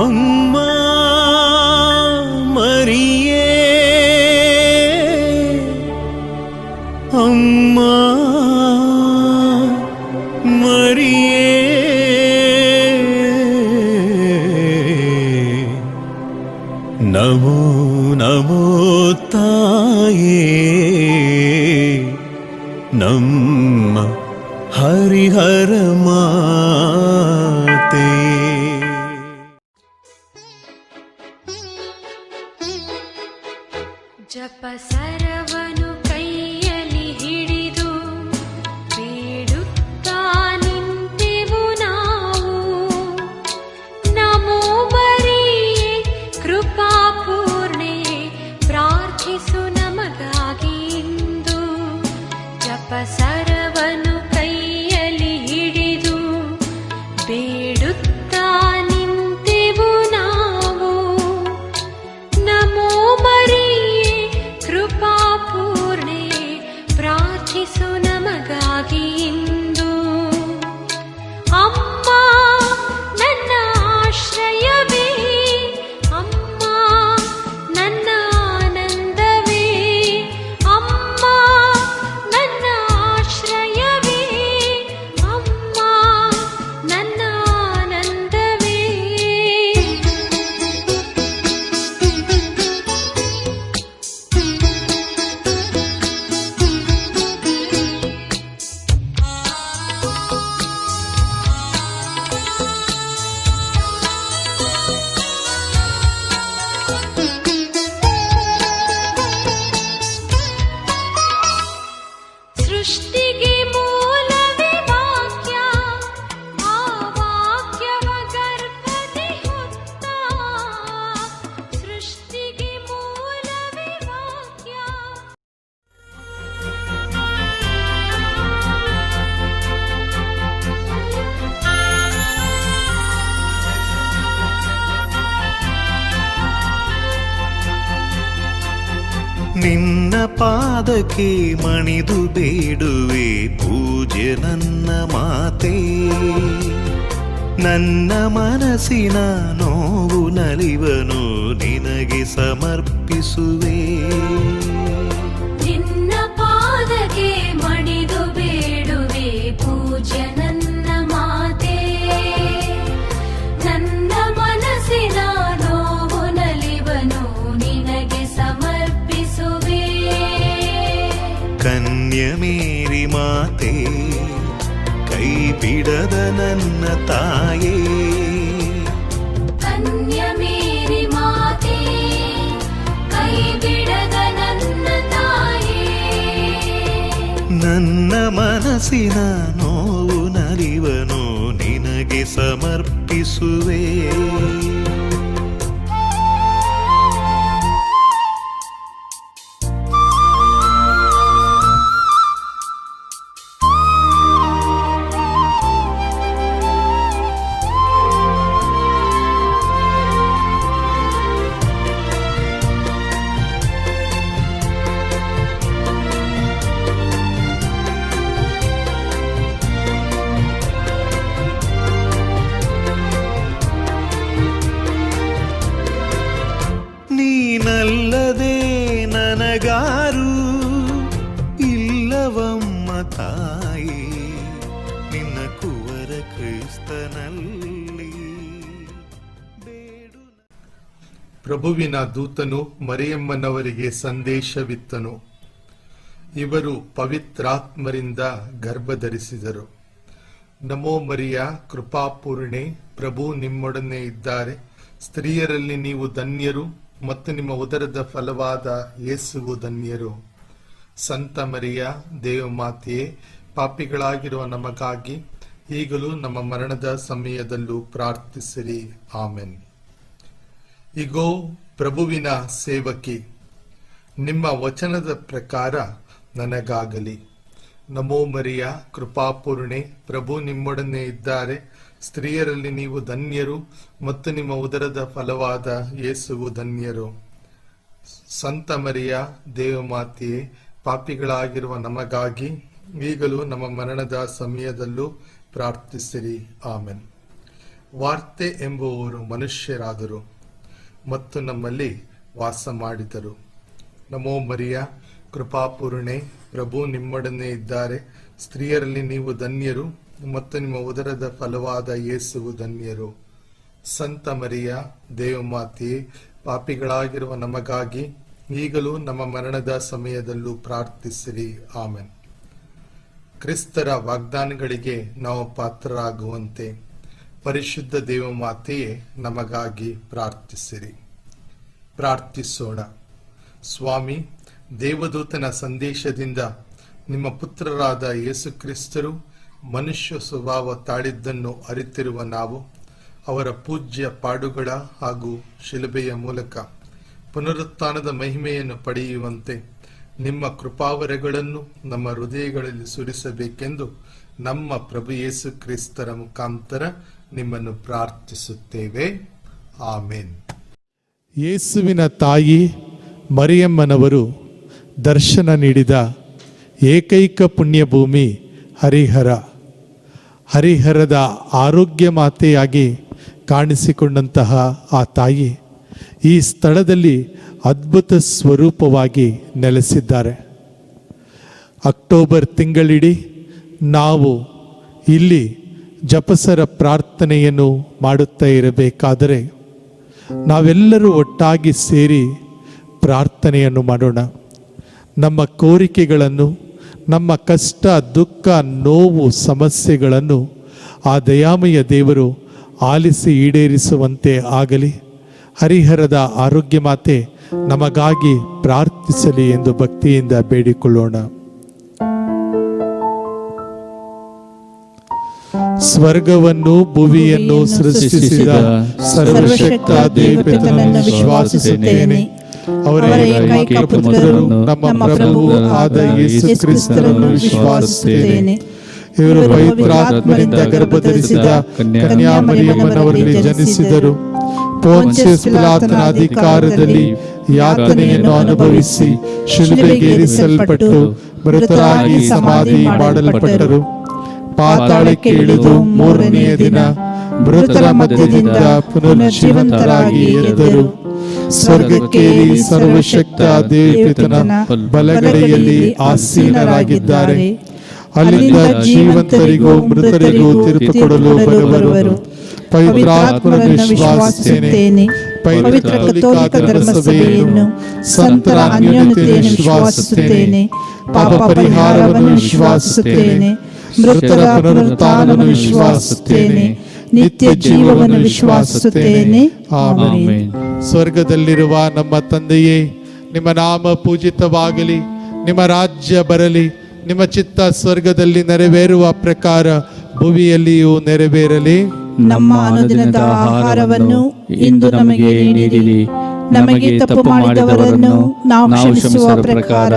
ಅಮ್ಮ ಮರಿಯೇ ಅಮ್ಮ ಮರಿಯೇ ನಮೋ ನಮೋ ತಾಯೇ ನಮ್ಮ ಹರಿಹರ ಮಾತೆ. ಜಪ ಸರವನು ಕೈಯಲ್ಲಿ ಹಿಡಿದು ಬೇಡುತ್ತಾ ನಿಂತೆವು ನಾವು. ನಮೋ ಮರಿಯೇ ಕೃಪಾಪೂರ್ಣೆ ಪ್ರಾರ್ಥಿಸು ನಮಗಾಗಿ ಇಂದು. ಜಪ ಸರವನು ಕೈಯಲ್ಲಿ ಹಿಡಿದು ಬೇಡುತ್ತಾ ನಿಂತೆವು ನಾವು. ನಮೋ ಮರಿಯೇ ಕೃಪಾಪೂರ್ಣೆ ಪ್ರಾರ್ಥಿಸು ನಮಗಾಗಿ ಇಂದು. ಅಮ್ಮ ನನ್ನ ಆಶ್ರಯವೇ, ಅಮ್ಮ ನನ್ನ ಆನಂದವೇ, ಅಮ್ಮ ನನ್ನ ಆಶ್ರಯವೇ, ಅಮ್ಮ ನನ್ನ ಆನಂದವೇ. ಸೃಷ್ಟಿಗೆ ಮೂಲವೇ ವಾಕ್ಯ, ಆ ವಾಕ್ಯವ ಗರ್ಭದಿ ಹೊತ್ತ. ಸೃಷ್ಟಿಗೆ ಮೂಲವೇ ವಾಕ್ಯ. ನಿನ್ನ ಪಾದಕ್ಕೆ ಮಣಿದು ಬೇಡುವೆ ಪೂಜ್ಯ ನನ್ನ ಮಾತೆ. ನನ್ನ ಮನಸ್ಸಿನ ನೋವು ನಲಿವನು ನಿನಗೆ ಸಮರ್ಪಿಸುವೆ. ನಿನ್ನ ಪಾದಕ್ಕೆ ಮಣಿದು ಬೇಡುವೆ ಪೂಜ್ಯ ನನ್ನ ಮಾತೆ. ನನ್ನ ಮನಸ್ಸಿನ ನೋವು ನಲಿವನು ನಿನಗೆ ಸಮರ್ಪಿಸುವೆ. ಕನ್ಯ ಮೇರಿ ಮಾತೆ, ಕೈ ಬಿಡದ ನನ್ನ ತಾಯೇ. ಕನ್ಯ ಮೇರಿ ಮಾತೆ, ಕೈ ಬಿಡದ ನನ್ನ ತಾಯೇ. ನನ್ನ ಮನಸ್ಸಿನ ನೋವು ನಲಿವನು ನಿನಗೆ ಸಮರ್ಪಿಸುವೆ. ನೀನಲ್ಲದೆ ನನಗಾರು ಇಲ್ಲವಮ್ಮ ತಾಯಿ, ನಿನ್ನ ಕುವರ ಕ್ರಿಸ್ತನಲ್ಲಿ ಬೇಡು. ಪ್ರಭುವಿನ ದೂತನು ಮರಿಯಮ್ಮನವರಿಗೆ ಸಂದೇಶವಿತ್ತನು. ಇವರು ಪವಿತ್ರಾತ್ಮರಿಂದ ಗರ್ಭಧರಿಸಿದರು. ನಮೋ ಮರಿಯ ಕೃಪಾಪೂರ್ಣೆ, ಪ್ರಭು ನಿಮ್ಮೊಡನೆ ಇದ್ದಾರೆ. ಸ್ತ್ರೀಯರಲ್ಲಿ ನೀವು ಧನ್ಯರು ಮತ್ತು ನಿಮ್ಮ ಉದರದ ಫಲವಾದ ಯೇಸುವು ಧನ್ಯರು. ಸಂತ ಮರಿಯ ದೇವಮಾತೆಯೇ, ಪಾಪಿಗಳಾಗಿರುವ ನಮಗಾಗಿ ಈಗಲೂ ನಮ್ಮ ಮರಣದ ಸಮಯದಲ್ಲೂ ಪ್ರಾರ್ಥಿಸಿರಿ. ಆಮೆನ್. ಇಗೋ ಪ್ರಭುವಿನ ಸೇವಕಿ, ನಿಮ್ಮ ವಚನದ ಪ್ರಕಾರ ನನಗಾಗಲಿ. ನಮೋ ಮರಿಯ ಕೃಪಾಪೂರ್ಣೆ, ಪ್ರಭು ನಿಮ್ಮೊಡನೆ ಇದ್ದಾರೆ. ಸ್ತ್ರೀಯರಲ್ಲಿ ನೀವು ಧನ್ಯರು ಮತ್ತು ನಿಮ್ಮ ಉದರದ ಫಲವಾದ ಯೇಸುವು ಧನ್ಯರು. ಸಂತ ಮರಿಯ ದೇವಮಾತೆಯೇ, ಪಾಪಿಗಳಾಗಿರುವ ನಮಗಾಗಿ ಈಗಲೂ ನಮ್ಮ ಮರಣದ ಸಮಯದಲ್ಲೂ ಪ್ರಾರ್ಥಿಸಿರಿ. ಆಮೆನ್. ವಾರ್ತೆ ಎಂಬುವವರು ಮನುಷ್ಯರಾದರು ಮತ್ತು ನಮ್ಮಲ್ಲಿ ವಾಸ ಮಾಡಿದರು. ನಮೋ ಮರಿಯ, ಕೃಪಾಪೂರ್ಣೆ, ಪ್ರಭು ನಿಮ್ಮೊಡನೆ ಇದ್ದಾರೆ. ಸ್ತ್ರೀಯರಲ್ಲಿ ನೀವು ಧನ್ಯರು ಮತ್ತು ನಿಮ್ಮ ಉದರದ ಫಲವಾದ ಯೇಸುವು ಧನ್ಯರು. ಸಂತ ಮರಿಯ, ದೇವಮಾತೆಯೇ, ಪಾಪಿಗಳಾಗಿರುವ ನಮಗಾಗಿ ಈಗಲೂ ನಮ್ಮ ಮರಣದ ಸಮಯದಲ್ಲೂ ಪ್ರಾರ್ಥಿಸಿರಿ. ಆಮೆನ್. ಕ್ರಿಸ್ತರ ವಾಗ್ದಾನಗಳಿಗೆ ನಾವು ಪಾತ್ರರಾಗುವಂತೆ ಪರಿಶುದ್ಧ ದೇವಮಾತೆಯೇ ನಮಗಾಗಿ ಪ್ರಾರ್ಥಿಸಿರಿ. ಪ್ರಾರ್ಥಿಸೋಣ. ಸ್ವಾಮಿ, ದೇವದೂತನ ಸಂದೇಶದಿಂದ ನಿಮ್ಮ ಪುತ್ರರಾದ ಯೇಸು ಕ್ರಿಸ್ತರು ಮನುಷ್ಯ ಸ್ವಭಾವ ತಾಳಿದ್ದನ್ನು ಅರಿತಿರುವ ನಾವು ಅವರ ಪೂಜ್ಯ ಪಾಡುಗಳ ಹಾಗೂ ಶಿಲುಬೆಯ ಮೂಲಕ ಪುನರುತ್ಥಾನದ ಮಹಿಮೆಯನ್ನು ಪಡೆಯುವಂತೆ ನಿಮ್ಮ ಕೃಪಾವರಗಳನ್ನು ನಮ್ಮ ಹೃದಯಗಳಲ್ಲಿ ಸುರಿಸಬೇಕೆಂದು ನಮ್ಮ ಪ್ರಭು ಯೇಸು ಕ್ರಿಸ್ತರ ಮುಖಾಂತರ ನಿಮ್ಮನ್ನು ಪ್ರಾರ್ಥಿಸುತ್ತೇವೆ. ಆಮೇನ್. ಯೇಸುವಿನ ತಾಯಿ ಮರಿಯಮ್ಮನವರು ದರ್ಶನ ನೀಡಿದ ಏಕೈಕ ಪುಣ್ಯಭೂಮಿ ಹರಿಹರ. ಹರಿಹರದ ಆರೋಗ್ಯ ಮಾತೆಯಾಗಿ ಕಾಣಿಸಿಕೊಂಡಂತಹ ಆ ತಾಯಿ ಈ ಸ್ಥಳದಲ್ಲಿ ಅದ್ಭುತ ಸ್ವರೂಪವಾಗಿ ನೆಲೆಸಿದ್ದಾರೆ. ಅಕ್ಟೋಬರ್ ತಿಂಗಳಿಡೀ ನಾವು ಇಲ್ಲಿ ಜಪಸರ ಪ್ರಾರ್ಥನೆಯನ್ನು ಮಾಡುತ್ತಾ ಇರಬೇಕಾದರೆ ನಾವೆಲ್ಲರೂ ಒಟ್ಟಾಗಿ ಸೇರಿ ಪ್ರಾರ್ಥನೆಯನ್ನು ಮಾಡೋಣ. ನಮ್ಮ ಕೋರಿಕೆಗಳನ್ನು, ನಮ್ಮ ಕಷ್ಟ, ದುಃಖ, ನೋವು, ಸಮಸ್ಯೆಗಳನ್ನು ಆ ದಯಾಮಯ ದೇವರು ಆಲಿಸಿ ಈಡೇರಿಸುವಂತೆ ಆಗಲಿ. ಹರಿಹರದ ಆರೋಗ್ಯ ಮಾತೆ ನಮಗಾಗಿ ಪ್ರಾರ್ಥಿಸಲಿ ಎಂದು ಭಕ್ತಿಯಿಂದ ಬೇಡಿಕೊಳ್ಳೋಣ. ಸ್ವರ್ಗವನ್ನು ಭುವಿಯನ್ನು ಸೃಷ್ಟಿಸಿದ ಸರ್ವಶಕ್ತ ದೇವತೆಯನ್ನು ವಿಶ್ವಾಸಿಸುತ್ತೇನೆ. ಅವರ ಏಕೈಕ ಪುತ್ರರು ನಮ್ಮ ಪ್ರಭು ಆದ ಯೇಸು ಕ್ರಿಸ್ತರನ್ನು ವಿಶ್ವಾಸಿಸುತ್ತೇನೆ. ಇವರು ಪವಿತ್ರಾತ್ಮರಿಂದ ಗರ್ಭಧರಿಸಿದ ಕನ್ಯಾ ಮರಿಯಮ್ಮನವರಲ್ಲಿ ಜನಿಸಿದರು. ಪೋನ್ಸಿಯಸ್ ಪಿಲಾತನ ಅಧಿಕಾರದಲ್ಲಿ ಯಾತನೆಯನ್ನು ಅನುಭವಿಸಿ ಶಿಲುಬೆಗೇರಿಸಲ್ಪಟ್ಟು ಮೃತರಾಗಿ ಸಮಾಧಿ ಮಾಡಲ್ಪಟ್ಟರು. ಪಾತಾಳಕ್ಕೆ ಇಳಿದು ಮೂರನೆಯ ದಿನ ಮೃತರ ಮಧ್ಯದಿಂದ ಪುನರ್ಜೀವಂತರಾಗಿ ಎದ್ದರು. ಸ್ವರ್ಗಕ್ಕೇರಿ ಸರ್ವಶಕ್ತ ದೇವಪಿತನ ಬಲಗಡೆಯಲ್ಲಿ ಆಸೀನರಾಗಿದ್ದಾರೆ. ಅಲ್ಲಿಂದ ಜೀವಂತರಿಗೂ ಮೃತರಿಗೂ ತೀರ್ಪು ಕೊಡಲು ಬರುವರು. ಪವಿತ್ರಾತ್ಮರನ್ನು ವಿಶ್ವಾಸಿಸುತ್ತೇನೆ. ಪವಿತ್ರ ಕಥೋಲಿಕ ಧರ್ಮಸಭೆಯನ್ನು, ಸಂತರ ಅನ್ಯೋನ್ಯತೆಯನ್ನು ವಿಶ್ವಾಸಿಸುತ್ತೇನೆ. ಪಾಪ ಪರಿಹಾರವನ್ನು ವಿಶ್ವಾಸಿಸುತ್ತೇನೆ. ಮೃತರ ಪುನರುತ್ಥಾನವನ್ನು ವಿಶ್ವಾಸಿಸುತ್ತೇನೆ. ನಿತ್ಯ ಜೀವವನ್ನು ವಿಶ್ವಾಸಿಸುತ್ತೇನೆ. ಆಮೆನ್. ಸ್ವರ್ಗದಲ್ಲಿರುವ ನಮ್ಮ ತಂದೆಯೇ, ನಿಮ್ಮ ನಾಮ ಪೂಜಿತವಾಗಲಿ. ನಿಮ್ಮ ರಾಜ್ಯ ಬರಲಿ. ನಿಮ್ಮ ಚಿತ್ತ ಸ್ವರ್ಗದಲ್ಲಿ ನೆರವೇರುವ ಪ್ರಕಾರ ಭುವಿಯಲ್ಲಿಯೂ ನೆರವೇರಲಿ. ನಮ್ಮ ಅನುದಿನದ ಆಹಾರವನ್ನು ಇಂದು ನಮಗೆ ನೀಡಿರಿ. ನಮಗೆ ತಪ್ಪು ಮಾಡಿದವರನ್ನು ನಾವು ಕ್ಷಮಿಸುವ ಪ್ರಕಾರ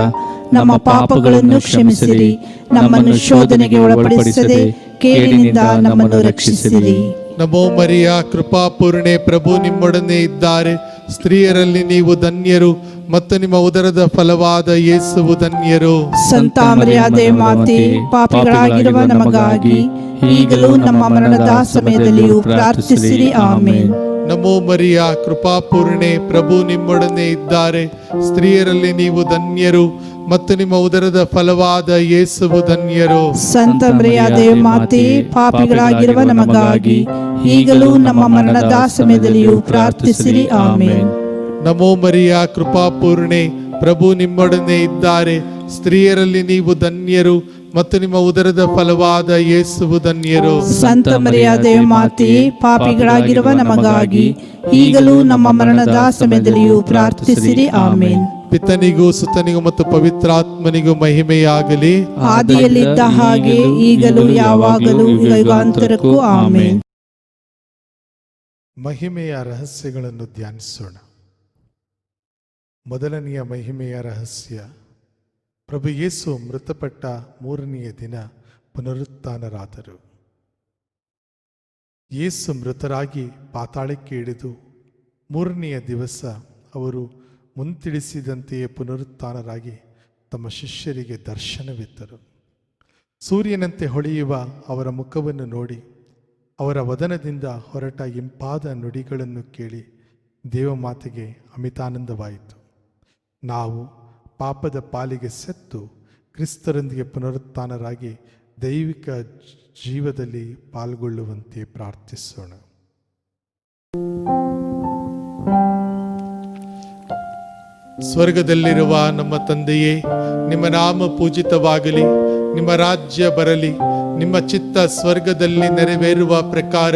ನಮ್ಮ ಪಾಪಗಳನ್ನು ಕ್ಷಮಿಸಿರಿ. ನಮ್ಮನ್ನು ಶೋಧನೆಗೆ ಒಳಪಡಿಸದೆ ಕೇಡಿನಿಂದ ನಮ್ಮನ್ನು ರಕ್ಷಿಸಿರಿ. ನಮೋ ಮರಿಯ, ಕೃಪಾಪೂರ್ಣೆ, ಪ್ರಭು ನಿಮ್ಮೊಡನೆ ಇದ್ದಾರೆ. ಸ್ತ್ರೀಯರಲ್ಲಿ ನೀವು ಧನ್ಯರು ಮತ್ತು ನಿಮ್ಮ ಉದರದ ಫಲವಾದ ಯೇಸುವು ಧನ್ಯರು. ಸಂತ ಮರಿಯಾದೆ ಮಾತೆ, ಪಾಪಿಗಳಾಗಿರುವ ನಮಗಾಗಿ ಈಗಲೂ ನಮ್ಮ ಮರಣದ ಸಮಯದಲ್ಲಿಯೂ ಪ್ರಾರ್ಥಿಸಿರಿ. ಆಮೇನ್. ನಮೋ ಮರಿಯ, ಕೃಪಾಪೂರ್ಣೆ, ಪ್ರಭು ನಿಮ್ಮೊಡನೆ ಇದ್ದಾರೆ. ಸ್ತ್ರೀಯರಲ್ಲಿ ನೀವು ಧನ್ಯರು ಮತ್ತು ನಿಮ್ಮ ಉದರದ ಫಲವಾದ ಯೇಸುವು ಧನ್ಯರು. ಸಂತ ಮರಿಯಾದೆ ಮಾತೆ, ಪಾಪಿಗಳಾಗಿರುವ ನಮಗಾಗಿ ಈಗಲೂ ನಮ್ಮ ಮರಣದ ಸಮಯದಲ್ಲಿಯೂ ಪ್ರಾರ್ಥಿಸಿರಿ. ಆಮೇನ್. ನಮೋ ಮರಿಯ, ಕೃಪಾಪೂರ್ಣೆ, ಪ್ರಭು ನಿಮ್ಮೊಡನೆ ಇದ್ದಾರೆ. ಸ್ತ್ರೀಯರಲ್ಲಿ ನೀವು ಧನ್ಯರು ಮತ್ತು ನಿಮ್ಮ ಉದರದ ಫಲವಾದ ಯೇಸುವು ಧನ್ಯರು. ಸಂತ ಮರಿಯಾದೆ ಮಾತೆ, ಪಾಪಿಗಳಾಗಿರುವ ನಮಗಾಗಿ ಈಗಲೂ ನಮ್ಮ ಮರಣದ ಸಮಯದಲ್ಲಿಯೂ ಪ್ರಾರ್ಥಿಸಿರಿ. ಆಮೇನ್. ಪಿತನಿಗೂ ಸುತನಿಗೂ ಮತ್ತು ಪವಿತ್ರಾತ್ಮನಿಗೂ ಮಹಿಮೆಯಾಗಲಿ. ಆದಿಯಲ್ಲಿದ್ದ ಹಾಗೆ ಈಗಲೂ ಯಾವಾಗಲೂ ಯುಗಾಂತರಕ್ಕೂ. ಆಮೇನ್. ಮಹಿಮೆಯ ರಹಸ್ಯಗಳನ್ನು ಧ್ಯಾನಿಸೋಣ. ಮೊದಲನೆಯ ಮಹಿಮೆಯ ರಹಸ್ಯ, ಪ್ರಭು ಯೇಸು ಮೃತಪಟ್ಟ ಮೂರನೆಯ ದಿನ ಪುನರುತ್ಥಾನರಾದರು. ಯೇಸು ಮೃತರಾಗಿ ಪಾತಾಳಕ್ಕೆ ಇಳಿದು ಮೂರನೆಯ ದಿವಸ ಅವರು ಮುಂತಿಳಿಸಿದಂತೆಯೇ ಪುನರುತ್ಥಾನರಾಗಿ ತಮ್ಮ ಶಿಷ್ಯರಿಗೆ ದರ್ಶನವಿತ್ತರು. ಸೂರ್ಯನಂತೆ ಹೊಳೆಯುವ ಅವರ ಮುಖವನ್ನು ನೋಡಿ ಅವರ ವದನದಿಂದ ಹೊರಟ ಇಂಪಾದ ನುಡಿಗಳನ್ನು ಕೇಳಿ ದೇವಮಾತೆಗೆ ಅಮಿತಾನಂದವಾಯಿತು. ನಾವು ಪಾಪದ ಪಾಲಿಗೆ ಸತ್ತು ಕ್ರಿಸ್ತರೊಂದಿಗೆ ಪುನರುತ್ಥಾನರಾಗಿ ದೈವಿಕ ಜೀವದಲ್ಲಿ ಪಾಲ್ಗೊಳ್ಳುವಂತೆ ಪ್ರಾರ್ಥಿಸೋಣ. ಸ್ವರ್ಗದಲ್ಲಿರುವ ನಮ್ಮ ತಂದೆಯೇ, ನಿಮ್ಮ ನಾಮ ಪೂಜಿತವಾಗಲಿ, ನಿಮ್ಮ ರಾಜ್ಯ ಬರಲಿ, ನಿಮ್ಮ ಚಿತ್ತ ಸ್ವರ್ಗದಲ್ಲಿ ನೆರವೇರುವ ಪ್ರಕಾರ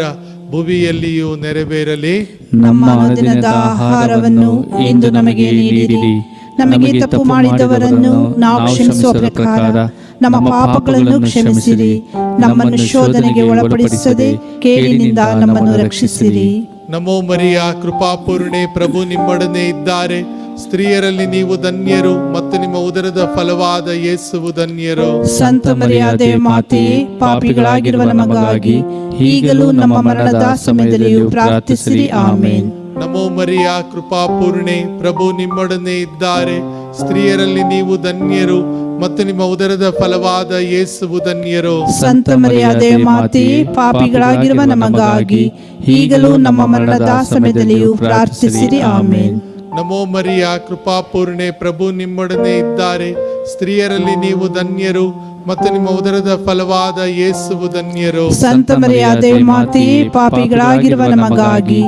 ಭುವಿಯಲ್ಲಿಯೂ ನೆರವೇರಲಿ. ನಮ್ಮ ಅನುದಿನದ ಆಹಾರವನ್ನು ಇಂದು ನಮಗೆ ನೀಡಿರಿ. ನಮಗೆ ತಪ್ಪು ಮಾಡಿದವರನ್ನು ನಾವು ಕ್ಷಮಿಸುವ ಪ್ರಕಾರ ನಮ್ಮ ಪಾಪಗಳನ್ನು ಕ್ಷಮಿಸಿರಿ. ನಮ್ಮನ್ನು ಶೋಧನೆಗೆ ಒಳಪಡಿಸದೆ ಕೇಡಿನಿಂದ ನಮ್ಮನ್ನು ರಕ್ಷಿಸಿರಿ. ನಮೋ ಮರಿಯ, ಕೃಪಾಪೂರ್ಣೆ, ಪ್ರಭು ನಿಮ್ಮೊಡನೆ ಇದ್ದಾರೆ. ಸ್ತ್ರೀಯರಲ್ಲಿ ನೀವು ಧನ್ಯರು ಮತ್ತು ನಿಮ್ಮ ಉದರದ ಫಲವಾದ ಯೇಸುವು ಧನ್ಯರು. ಸಂತ ಮರಿಯಾದ ಮಾತೆಯೇ, ಪಾಪಿಗಳಾಗಿರುವ ನಮಗಾಗಿ ಈಗಲೂ ನಮ್ಮ ಮರಣದ ಸಮಯದಲ್ಲಿಯೂ ಪ್ರಾರ್ಥಿಸಿರಿ. ಆಮೇನ್. ನಮೋ ಮರಿಯ, ಕೃಪಾಪೂರ್ಣೆ, ಪ್ರಭು ನಿಮ್ಮೊಡನೆ ಇದ್ದಾರೆ. ಸ್ತ್ರೀಯರಲ್ಲಿ ನೀವು ಧನ್ಯರು ಮತ್ತು ನಿಮ್ಮ ಉದರದ ಫಲವಾದ ಯೇಸುವು ಧನ್ಯರು. ಸಂತ ಮರಿಯಾದ ಮಾತೆಯೇ, ಪಾಪಿಗಳಾಗಿರುವ ನಮಗಾಗಿ ಈಗಲೂ ನಮ್ಮ ಮರಣದ ಸಮಯದಲ್ಲಿಯೂ ಪ್ರಾರ್ಥಿಸಿರಿ. ಆಮೇನ್. ನಮೋ ಮರಿಯ, ಕೃಪಾಪೂರ್ಣೆ, ಪ್ರಭು ನಿಮ್ಮೊಡನೆ ಇದ್ದಾರೆ. ಸ್ತ್ರೀಯರಲ್ಲಿ ನೀವು ಧನ್ಯರು ಮತ್ತು ನಿಮ್ಮ ಉದರದ ಫಲವಾದ ಯೇಸುವು ಧನ್ಯರು. ಸಂತ ಮರಿಯಾದ ಮಾತೆಯೇ, ಪಾಪಿಗಳಾಗಿರುವ ನಮಗಾಗಿ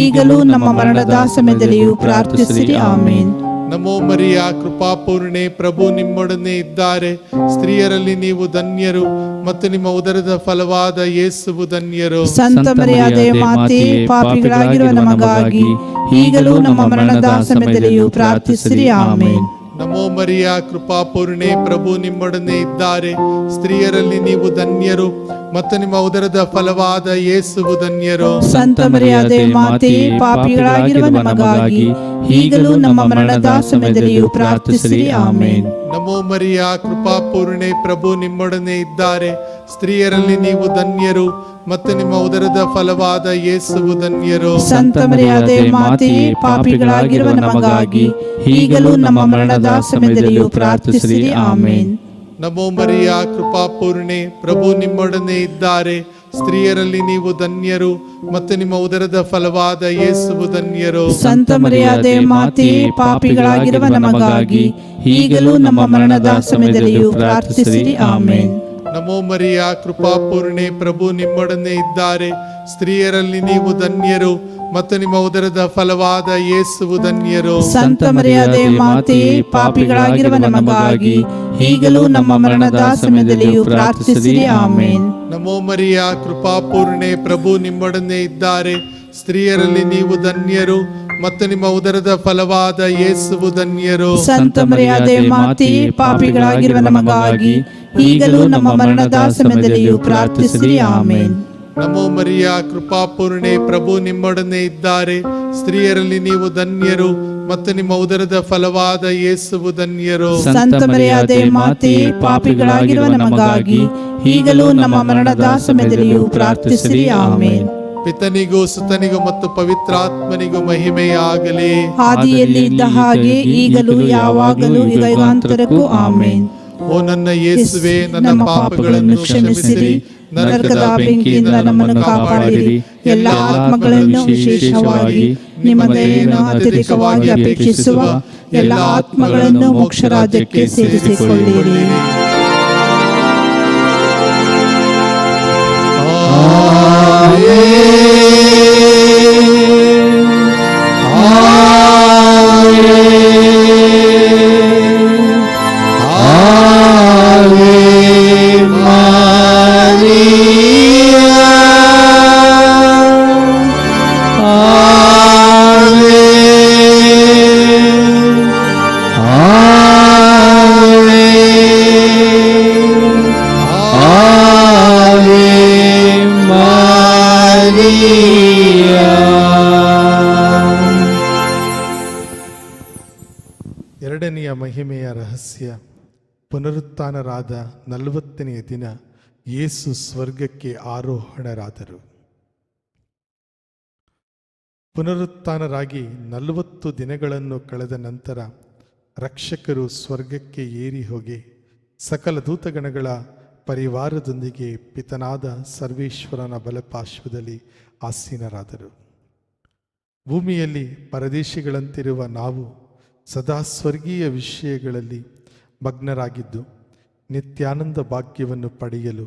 ಈಗಲೂ ನಮ್ಮ ಮರಣದ ಸಮಯದಲ್ಲಿಯೂ ಪ್ರಾರ್ಥಿಸಿರಿ. ಆಮೇನ್. ನಮೋ ಮರಿಯ, ಕೃಪಾಪೂರ್ಣೆ, ಪ್ರಭು ನಿಮ್ಮೊಡನೆ ಇದ್ದಾರೆ. ಸ್ತ್ರೀಯರಲ್ಲಿ ನೀವು ಧನ್ಯರು ಮತ್ತು ನಿಮ್ಮ ಉದರದ ಫಲವಾದ ಯೇಸುವು ಧನ್ಯರು. ಸಂತ ಮರಿಯಾದ ಮಾತೆಯೇ, ಪಾಪಿಗಳಾಗಿರುವ ನಮಗಾಗಿ ಈಗಲೂ ನಮ್ಮ ಮರಣದ ಸಮಯದಲ್ಲಿಯೂ ಪ್ರಾರ್ಥಿಸಿರಿ. ಆಮೇನ್. ನಮೋ ಮರಿಯ, ಕೃಪಾಪೂರ್ಣೆ, ಪ್ರಭು ನಿಮ್ಮೊಡನೆ ಇದ್ದಾರೆ. ಸ್ತ್ರೀಯರಲ್ಲಿ ನೀವು ಧನ್ಯರು ಮತ್ತು ನಿಮ್ಮ ಉದರದ ಫಲವಾದ ಯೇಸುವು ಧನ್ಯರು. ಸಂತ ಮರಿಯಾದ ಮಾತೆಯೇ, ಪಾಪಿಗಳಾಗಿರುವ ನಮಗಾಗಿ ಈಗಲೂ ನಮ್ಮ ಮರಣದ ಸಮಯದಲ್ಲಿಯೂ ಪ್ರಾರ್ಥಿಸಿರಿ. ಆಮೇನ್. ನಮೋ ಮರಿಯ, ಕೃಪಾಪೂರ್ಣೆ, ಪ್ರಭು ನಿಮ್ಮೊಡನೆ ಇದ್ದಾರೆ. ಸ್ತ್ರೀಯರಲ್ಲಿ ನೀವು ಧನ್ಯರು ಮತ್ತು ನಿಮ್ಮ ಉದರದ ಫಲವಾದ ಯೇಸುವು ಧನ್ಯರು. ಸಂತ ಮರಿಯಾದ ಮಾತೆಯೇ, ಪಾಪಿಗಳಾಗಿರುವ ನಮಗಾಗಿ ಈಗಲೂ ನಮ್ಮ ಮರಣದ ಸಮಯದಲ್ಲಿಯೂ ಪ್ರಾರ್ಥಿಸಿರಿ. ಆಮೇನ್. ನಮೋ ಮರಿಯ, ಕೃಪಾಪೂರ್ಣೆ, ಪ್ರಭು ನಿಮ್ಮೊಡನೆ ಇದ್ದಾರೆ. ಸ್ತ್ರೀಯರಲ್ಲಿ ನೀವು ಧನ್ಯರು ಮತ್ತು ನಿಮ್ಮ ಉದರದ ಫಲವಾದ ಯೇಸುವು ಧನ್ಯರು. ಸಂತ ಮರಿಯಾದ ಮಾತೆಯೇ, ಪಾಪಿಗಳಾಗಿರುವ ನಮಗಾಗಿ ಈಗಲೂ ನಮ್ಮ ಮರಣದ ಸಮಯದಲ್ಲಿಯೂ ಪ್ರಾರ್ಥಿಸಿರಿ. ಆಮೇನ್. ನಮೋ ಮರಿಯ, ಕೃಪಾಪೂರ್ಣೆ, ಪ್ರಭು ನಿಮ್ಮೊಡನೆ ಇದ್ದಾರೆ. ಸ್ತ್ರೀಯರಲ್ಲಿ ನೀವು ಧನ್ಯರು ಮತ್ತು ನಿಮ್ಮ ಉದರದ ಫಲವಾದ ಯೇಸುವು ಧನ್ಯರು. ಸಂತ ಮರಿಯಾದ ಮಾತೆಯೇ, ಪಾಪಿಗಳಾಗಿರುವ ನಮಗಾಗಿ ಈಗಲೂ ನಮ್ಮ ಮರಣದ ಸಮಯದಲ್ಲಿಯೂ ಪ್ರಾರ್ಥಿಸಿರಿ. ಆಮೇನ್. ನಮೋ ಮರಿಯ, ಕೃಪಾಪೂರ್ಣೆ, ಪ್ರಭು ನಿಮ್ಮೊಡನೆ ಇದ್ದಾರೆ. ಸ್ತ್ರೀಯರಲ್ಲಿ ನೀವು ಧನ್ಯರು ಮತ್ತು ನಿಮ್ಮ ಉದರದ ಫಲವಾದ ಯೇಸುವು ಧನ್ಯರು. ಸಂತ ಮರಿಯಾದ ಮಾತೆಯೇ, ಪಾಪಿಗಳಾಗಿರುವ ನಮಗಾಗಿ ಈಗಲೂ ನಮ್ಮ ಮರಣದ ಸಮಯದಲ್ಲಿಯೂ ಪ್ರಾರ್ಥಿಸಿರಿ. ಆಮೇನ್. ನಮೋ ಮರಿಯ, ಕೃಪಾಪೂರ್ಣೆ, ಪ್ರಭು ನಿಮ್ಮೊಡನೆ ಇದ್ದಾರೆ. ಸ್ತ್ರೀಯರಲ್ಲಿ ನೀವು ಧನ್ಯರು ಮತ್ತು ನಿಮ್ಮ ಉದರದ ಫಲವಾದ ಯೇಸುವು ಧನ್ಯರು. ಸಂತ ಮರಿಯಾದ ಮಾತೆಯೇ, ಪಾಪಿಗಳಾಗಿರುವ ನಮಗಾಗಿ ಈಗಲೂ ನಮ್ಮ ಮರಣದ ಸಮಯದಲ್ಲಿಯೂ ಪ್ರಾರ್ಥಿಸಿರಿ. ಆಮೇನ್. ಪಿತನಿಗೂ ಸುತನಿಗೂ ಮತ್ತು ಪವಿತ್ರಾತ್ಮನಿಗೂ ಮಹಿಮೆಯಾಗಲಿ. ಆದಿಯಲ್ಲಿ ಇದ್ದ ಹಾಗೆ ಈಗಲೂ ಯಾವಾಗಲೂ ಯುಗಾಂತರಕ್ಕೂ. ಆಮೇನ್. ಓ ನನ್ನ ಯೇಸುವೆ, ನನ್ನ ಪಾಪಗಳನ್ನು ಕ್ಷಮಿಸಿರಿ, ನರಕದ ಬೆಂಕಿಯಿಂದ ನಮ್ಮನ್ನು ಕಾಪಾಡಿರಿ. ಎಲ್ಲ ಆತ್ಮಗಳನ್ನು, ವಿಶೇಷವಾಗಿ ನಿಮ್ಮ ದಯೆಯನ್ನು ಅತ್ಯಧಿಕವಾಗಿ ಅಪೇಕ್ಷಿಸುವ ಎಲ್ಲ ಆತ್ಮಗಳನ್ನು ಮೋಕ್ಷ ರಾಜ್ಯಕ್ಕೆ ಸೇರಿಸಿಕೊಳ್ಳಿರಿ. ಎರಡನೆಯ ಮಹಿಮೆಯ ರಹಸ್ಯ, ಪುನರುತ್ಥಾನರಾದ 40ನೆಯ ದಿನ ಯೇಸು ಸ್ವರ್ಗಕ್ಕೆ ಆರೋಹಣರಾದರು. ಪುನರುತ್ಥಾನರಾಗಿ 40 ದಿನಗಳನ್ನು ಕಳೆದ ನಂತರ ರಕ್ಷಕರು ಸ್ವರ್ಗಕ್ಕೆ ಏರಿ ಹೋಗಿ ಸಕಲ ದೂತಗಣಗಳ ಪರಿವಾರದೊಂದಿಗೆ ಪಿತನಾದ ಸರ್ವೇಶ್ವರನ ಬಲಪಾರ್ಶ್ವದಲ್ಲಿ ಆಸೀನರಾದರು. ಭೂಮಿಯಲ್ಲಿ ಪರದೇಶಿಗಳಂತಿರುವ ನಾವು ಸದಾ ಸ್ವರ್ಗೀಯ ವಿಷಯಗಳಲ್ಲಿ ಮಗ್ನರಾಗಿದ್ದು ನಿತ್ಯಾನಂದ ಭಾಗ್ಯವನ್ನು ಪಡೆಯಲು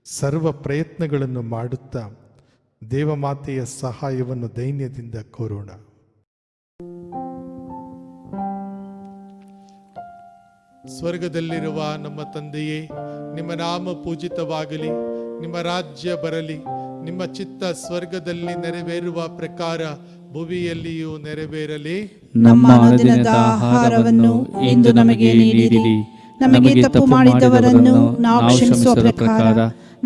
ಸರ್ವ ಪ್ರಯತ್ನಗಳನ್ನು ಮಾಡುತ್ತಾ ದೇವಮಾತೆಯ ಸಹಾಯವನ್ನು ದೈನ್ಯದಿಂದ ಕೋರೋಣ. ಸ್ವರ್ಗದಲ್ಲಿರುವ ನಮ್ಮ ತಂದೆಯೇ, ನಿಮ್ಮ ನಾಮ ಪೂಜಿತವಾಗಲಿ, ನಿಮ್ಮ ರಾಜ್ಯ ಬರಲಿ, ನಿಮ್ಮ ಚಿತ್ತ ಸ್ವರ್ಗದಲ್ಲಿ ನೆರವೇರುವ ಪ್ರಕಾರ ಭುವಿಯಲ್ಲಿಯೂ ನೆರವೇರಲಿ. ನಮ್ಮ ಅನುದಿನದ ಆಹಾರವನ್ನು ಇಂದು ನಮಗೆ ನೀಡಿರಿ. ನಮಗೆ ತಪ್ಪು ಮಾಡಿದವರನ್ನು ನಾವು ಕ್ಷಮಿಸುವ ಪ್ರಕಾರ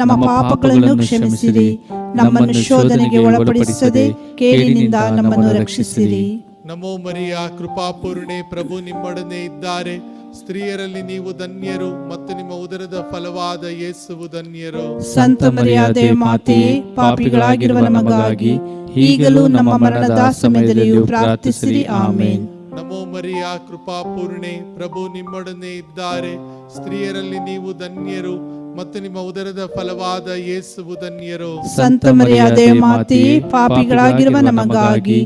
ನಮ್ಮ ಪಾಪಗಳನ್ನು ಕ್ಷಮಿಸಿರಿ. ನಮ್ಮನ್ನು ಶೋಧನೆಗೆ ಒಳಪಡಿಸದೆ ಕೇಡಿನಿಂದ ನಮ್ಮನ್ನು ರಕ್ಷಿಸಿರಿ. ನಮೋ ಮರಿಯ, ಕೃಪಾಪೂರ್ಣೆ, ಪ್ರಭು ನಿಮ್ಮೊಡನೆ ಇದ್ದಾರೆ. ಸ್ತ್ರೀಯರಲ್ಲಿ ನೀವು ಧನ್ಯರು ಮತ್ತು ನಿಮ್ಮ ಉದರದ ಫಲವಾದ ಯೇಸುವು ಧನ್ಯರು. ಸಂತ ಮರಿಯಾದ ಮಾತೆಯೇ, ಪಾಪಿಗಳಾಗಿರುವ ನಮಗಾಗಿ ಈಗಲೂ ನಮ್ಮ ಮರಣದ ಸಮಯದಲ್ಲಿಯೂ ಪ್ರಾರ್ಥಿಸಿರಿ. ಆಮೇನ್. ನಮೋ ಮರಿಯ, ಕೃಪಾಪೂರ್ಣೆ, ಪ್ರಭು ನಿಮ್ಮೊಡನೆ ಇದ್ದಾರೆ. ಸ್ತ್ರೀಯರಲ್ಲಿ ನೀವು ಧನ್ಯರು ಮತ್ತು ನಿಮ್ಮ ಉದರದ ಫಲವಾದ ಯೇಸುವು ಧನ್ಯರು. ಸಂತ ಮರಿಯಾದ ಮಾತೆಯೇ, ಪಾಪಿಗಳಾಗಿರುವ ನಮಗಾಗಿ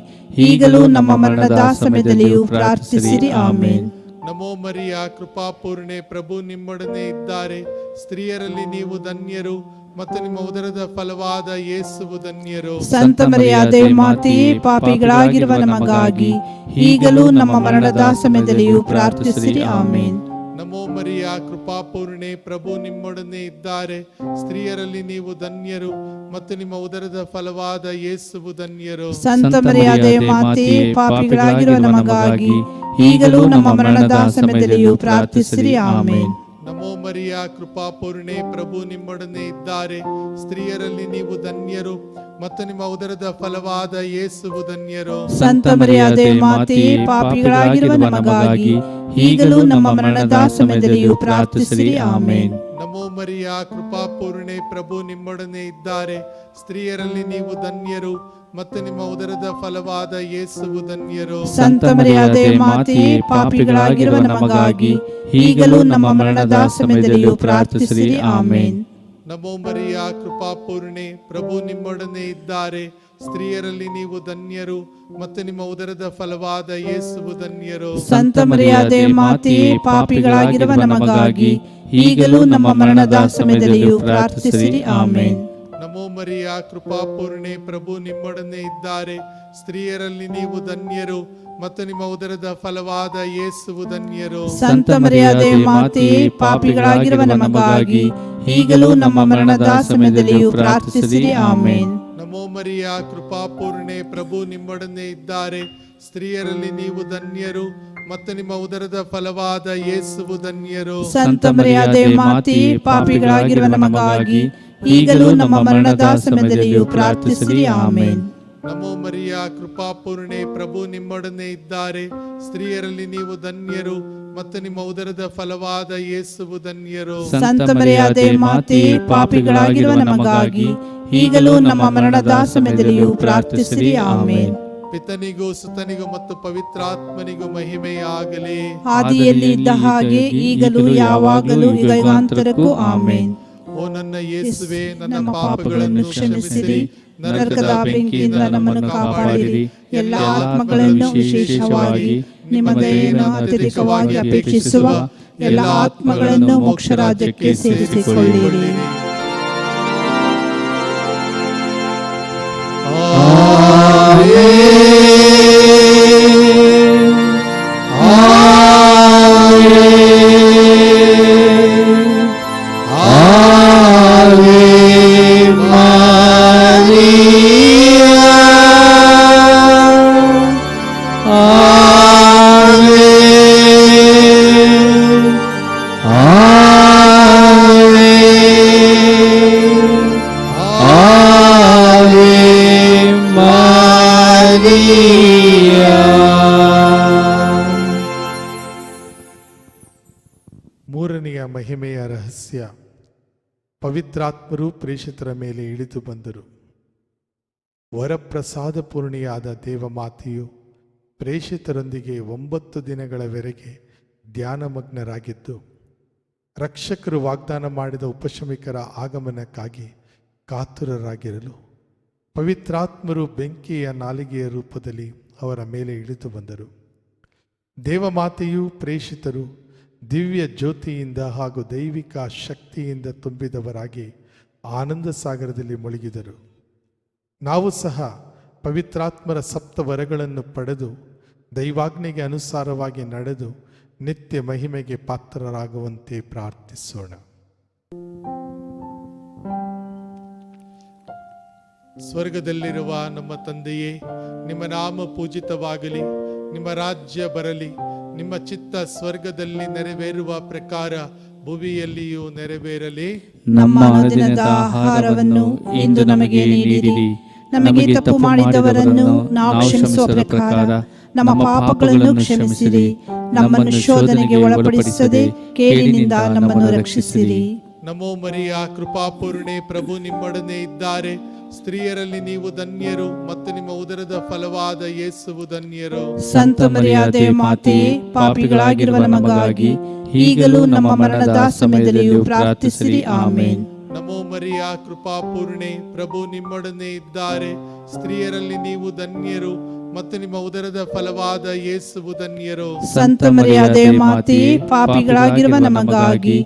ಈಗಲೂ ನಮ್ಮ ಮರಣದ ಸಮಯದಲ್ಲಿಯೂ ಪ್ರಾರ್ಥಿಸಿರಿ. ಆಮೇನ್. ನಮೋ ಮರಿಯ, ಕೃಪಾಪೂರ್ಣೆ, ಪ್ರಭು ನಿಮ್ಮೊಡನೆ ಇದ್ದಾರೆ. ಸ್ತ್ರೀಯರಲ್ಲಿ ನೀವು ಧನ್ಯರು ಮತ್ತು ನಿಮ್ಮ ಉದರದ ಫಲವಾದ ಯೇಸುವು ಧನ್ಯರು. ಸಂತ ಮರಿಯಾದ ಮಾತೆಯೇ, ಪಾಪಿಗಳಾಗಿರುವ ನಮಗಾಗಿ ಈಗಲೂ ನಮ್ಮ ಮರಣದ ಸಮಯದಲ್ಲಿಯೂ ಪ್ರಾರ್ಥಿಸಿರಿ. ಆಮೇನ್. ನಮೋ ಮರಿಯ, ಕೃಪಾಪೂರ್ಣೆ, ಪ್ರಭು ನಿಮ್ಮೊಡನೆ ಇದ್ದಾರೆ. ಸ್ತ್ರೀಯರಲ್ಲಿ ನೀವು ಧನ್ಯರು ಮತ್ತು ನಿಮ್ಮ ಉದರದ ಫಲವಾದ ಯೇಸುವು ಧನ್ಯರು. ಸಂತ ಮರಿಯಾದ ಮಾತೆಯೇ, ಪಾಪಿಗಳಾಗಿರುವ ನಮಗಾಗಿ ಈಗಲೂ ನಮ್ಮ ಮರಣದ ಸಮಯದಲ್ಲಿಯೂ ಪ್ರಾರ್ಥಿಸಿರಿ. ಆಮೇನ್. ನಮೋ ಮರಿಯ, ಕೃಪಾಪೂರ್ಣೆ, ಪ್ರಭು ನಿಮ್ಮೊಡನೆ ಇದ್ದಾರೆ. ಸ್ತ್ರೀಯರಲ್ಲಿ ನೀವು ಧನ್ಯರು ಮತ್ತು ನಿಮ್ಮ ಉದರದ ಫಲವಾದ ಯೇಸುವು ಧನ್ಯರು. ಸಂತ ಮರಿಯಾದ ಮಾತೆಯೇ, ಪಾಪಿಗಳಾಗಿರುವ ನಮಗಾಗಿ ಈಗಲೂ ನಮ್ಮ ಮರಣದ ಸಮಯದಲ್ಲಿಯೂ ಪ್ರಾರ್ಥಿಸಿರಿ. ಆಮೇನ್. ನಮೋ ಮರಿಯ, ಕೃಪಾಪೂರ್ಣೆ, ಪ್ರಭು ನಿಮ್ಮೊಡನೆ ಇದ್ದಾರೆ. ಸ್ತ್ರೀಯರಲ್ಲಿ ನೀವು ಧನ್ಯರು ಮತ್ತು ನಿಮ್ಮ ಉದರದ ಫಲವಾದ ಯೇಸುವು ಧನ್ಯರು. ಸಂತ ಮರಿಯಾದ ಮಾತೆಯೇ, ಪಾಪಿಗಳಾಗಿರುವ ನಮಗಾಗಿ ಈಗಲೂ ನಮ್ಮ ಮರಣದ ಸಮಯದಲ್ಲಿಯೂ ಪ್ರಾರ್ಥಿಸಿರಿ. ಆಮೇನ್. ನಮೋ ಮರಿಯ, ಕೃಪಾಪೂರ್ಣೆ, ಪ್ರಭು ನಿಮ್ಮೊಡನೆ ಇದ್ದಾರೆ. ಸ್ತ್ರೀಯರಲ್ಲಿ ನೀವು ಧನ್ಯರು ಮತ್ತು ನಿಮ್ಮ ಉದರದ ಫಲವಾದ ಯೇಸುವು ಧನ್ಯರು. ಸಂತ ಮರಿಯಾದ ಮಾತೆಯೇ, ಪಾಪಿಗಳಾಗಿರುವ ನಮಗಾಗಿ ಈಗಲೂ ನಮ್ಮ ಮರಣದ ಸಮಯದಲ್ಲಿಯೂ ಪ್ರಾರ್ಥಿಸಿರಿ. ಆಮೇನ್. ನಮೋ ಮರಿಯ, ಕೃಪಾಪೂರ್ಣೆ, ಪ್ರಭು ನಿಮ್ಮೊಡನೆ ಇದ್ದಾರೆ. ಸ್ತ್ರೀಯರಲ್ಲಿ ನೀವು ಧನ್ಯರು ಮತ್ತು ನಿಮ್ಮ ಉದರದ ಫಲವಾದ ಯೇಸುವು ಧನ್ಯರು. ಸಂತ ಮರಿಯಾದ ಮಾತೆಯೇ, ಪಾಪಿಗಳಾಗಿರುವ ನಮಗಾಗಿ ಈಗಲೂ ನಮ್ಮ ಮರಣದ ಸಮಯದಲ್ಲಿಯೂ ಪ್ರಾರ್ಥಿಸಿರಿ. ಆಮೇನ್. ನಮೋ ಮರಿಯ, ಕೃಪಾಪೂರ್ಣೆ, ಪ್ರಭು ನಿಮ್ಮೊಡನೆ ಇದ್ದಾರೆ. ಸ್ತ್ರೀಯರಲ್ಲಿ ನೀವು ಧನ್ಯರು ಮತ್ತು ನಿಮ್ಮ ಉದರದ ಫಲವಾದ ಯೇಸುವು ಧನ್ಯರು. ಸಂತ ಮರಿಯಾದ ಮಾತೆಯೇ, ಪಾಪಿಗಳಾಗಿರುವ ನಮಗಾಗಿ ಈಗಲೂ ನಮ್ಮ ಮರಣದ ಸಮಯದಲ್ಲಿಯೂ ಪ್ರಾರ್ಥಿಸಿರಿ. ಆಮೇನ್. ನಮೋ ಮರಿಯ, ಕೃಪಾಪೂರ್ಣೆ, ಪ್ರಭು ನಿಮ್ಮೊಡನೆ ಇದ್ದಾರೆ. ಸ್ತ್ರೀಯರಲ್ಲಿ ನೀವು ಧನ್ಯರು ಮತ್ತು ನಿಮ್ಮ ಉದರದ ಫಲವಾದ ಯೇಸುವು ಧನ್ಯರು. ಸಂತ ಮರಿಯಾದ ಮಾತೆಯೇ, ಪಾಪಿಗಳಾಗಿರುವ ನಮಗಾಗಿ ಈಗಲೂ ನಮ್ಮ ಮರಣದ ಸಮಯದಲ್ಲಿಯೂ ಪ್ರಾರ್ಥಿಸಿರಿ. ಆಮೇನ್. ಪಿತನಿಗೂ ಸುತನಿಗೂ ಮತ್ತು ಪವಿತ್ರಾತ್ಮನಿಗೂ ಮಹಿಮೆಯಾಗಲಿ. ಆದಿಯಲ್ಲಿ ಇದ್ದ ಹಾಗೆ ಈಗಲೂ ಯಾವಾಗಲೂ ಯುಗಾಂತರಕ್ಕೂ. ಆಮೇನ್. ಓ ನನ್ನ ಯೇಸುವೆ, ನನ್ನ ಪಾಪಗಳನ್ನು ಕ್ಷಮಿಸಿರಿ, ನರಕದ ಬೆಂಕಿಯಿಂದ ನಮ್ಮನ್ನು ಕಾಪಾಡಿರಿ. ಎಲ್ಲ ಆತ್ಮಗಳನ್ನು, ವಿಶೇಷವಾಗಿ ನಿಮ್ಮ ದಯೆಯನ್ನು ಅತ್ಯಧಿಕವಾಗಿ ಅಪೇಕ್ಷಿಸುವ ಎಲ್ಲ ಆತ್ಮಗಳನ್ನು ಮೋಕ್ಷ ರಾಜ್ಯಕ್ಕೆ ಸೇರಿಸಿಕೊಳ್ಳಿರಿ. ಮೂರನೆಯ ಮಹಿಮೆಯ ರಹಸ್ಯ. ಪವಿತ್ರಾತ್ಮರು ಪ್ರೇಷಿತರ ಮೇಲೆ ಇಳಿದು ಬಂದರು. ವರಪ್ರಸಾದ ಪೂರ್ಣಿಯಾದ ದೇವಮಾತೆಯು ಪ್ರೇಷಿತರೊಂದಿಗೆ 9 ದಿನಗಳವರೆಗೆ ಧ್ಯಾನಮಗ್ನರಾಗಿದ್ದು ರಕ್ಷಕರು ವಾಗ್ದಾನ ಮಾಡಿದ ಉಪಶಮಿಕರ ಆಗಮನಕ್ಕಾಗಿ ಕಾತುರರಾಗಿರಲು ಪವಿತ್ರಾತ್ಮರು ಬೆಂಕಿಯ ನಾಲಿಗೆಯ ರೂಪದಲ್ಲಿ ಅವರ ಮೇಲೆ ಇಳಿದು ಬಂದರು. ದೇವಮಾತೆಯು ಪ್ರೇಷಿತರು ದಿವ್ಯ ಜ್ಯೋತಿಯಿಂದ ಹಾಗೂ ದೈವಿಕ ಶಕ್ತಿಯಿಂದ ತುಂಬಿದವರಾಗಿ ಆನಂದ ಸಾಗರದಲ್ಲಿ ಮುಳುಗಿದರು. ನಾವು ಸಹ ಪವಿತ್ರಾತ್ಮರ ಸಪ್ತ ವರಗಳನ್ನು ಪಡೆದು ದೈವಾಜ್ಞೆಗೆ ಅನುಸಾರವಾಗಿ ನಡೆದು ನಿತ್ಯ ಮಹಿಮೆಗೆ ಪಾತ್ರರಾಗುವಂತೆ ಪ್ರಾರ್ಥಿಸೋಣ. ಸ್ವರ್ಗದಲ್ಲಿರುವ ನಮ್ಮ ತಂದೆಯೇ, ನಿಮ್ಮ ನಾಮ ಪೂಜಿತವಾಗಲಿ, ನಿಮ್ಮ ರಾಜ್ಯ ಬರಲಿ, ನಿಮ್ಮ ಚಿತ್ತ ಸ್ವರ್ಗದಲ್ಲಿ ನೆರವೇರುವ ಪ್ರಕಾರ ಭುವಿಯಲ್ಲಿಯೂ ನೆರವೇರಲಿ. ನಮ್ಮ ಅನುದಿನದ ಆಹಾರವನ್ನು ಇಂದು ನಮಗೆ ನೀಡಿರಿ. ನಮಗೆ ತಪ್ಪು ಮಾಡಿದವರನ್ನು ನಾವು ಕ್ಷಮಿಸುವ ಪ್ರಕಾರ ನಮ್ಮ ಪಾಪಗಳನ್ನು ಕ್ಷಮಿಸಿರಿ. ನಮ್ಮನ್ನು ಶೋಧನೆಗೆ ಒಳಪಡಿಸದೆ ಕೇಡಿನಿಂದ ನಮ್ಮನ್ನು ರಕ್ಷಿಸಿರಿ. ನಮೋ ಮರಿಯ, ಕೃಪಾಪೂರ್ಣೆ, ಪ್ರಭು ನಿಮ್ಮೊಡನೆ ಇದ್ದಾರೆ. ಸ್ತ್ರೀಯರಲ್ಲಿ ನೀವು ಧನ್ಯರು ಮತ್ತು ನಿಮ್ಮ ಉದರದ ಫಲವಾದ ಯೇಸುವು ಧನ್ಯರು. ಸಂತ ಮರಿಯಾದೆ ಮಾತೆಯೇ, ಪಾಪಿಗಳಾಗಿರುವ ನಮಗಾಗಿ ಈಗಲೂ ನಮ್ಮ ಮರಣದ ಸಮಯದಲ್ಲಿಯೂ ಪ್ರಾರ್ಥಿಸಿರಿ. ಆಮೇನ್. ನಮೋ ಮರಿಯ, ಕೃಪಾಪೂರ್ಣೆ, ಪ್ರಭು ನಿಮ್ಮೊಡನೆ ಇದ್ದಾರೆ. ಸ್ತ್ರೀಯರಲ್ಲಿ ನೀವು ಧನ್ಯರು ಮತ್ತು ನಿಮ್ಮ ಉದರದ ಫಲವಾದ ಯೇಸುವು ಧನ್ಯರು. ಸಂತ ಮರಿಯಾದೆ ಮಾತೆಯೇ, ಪಾಪಿಗಳಾಗಿರುವ ನಮಗಾಗಿ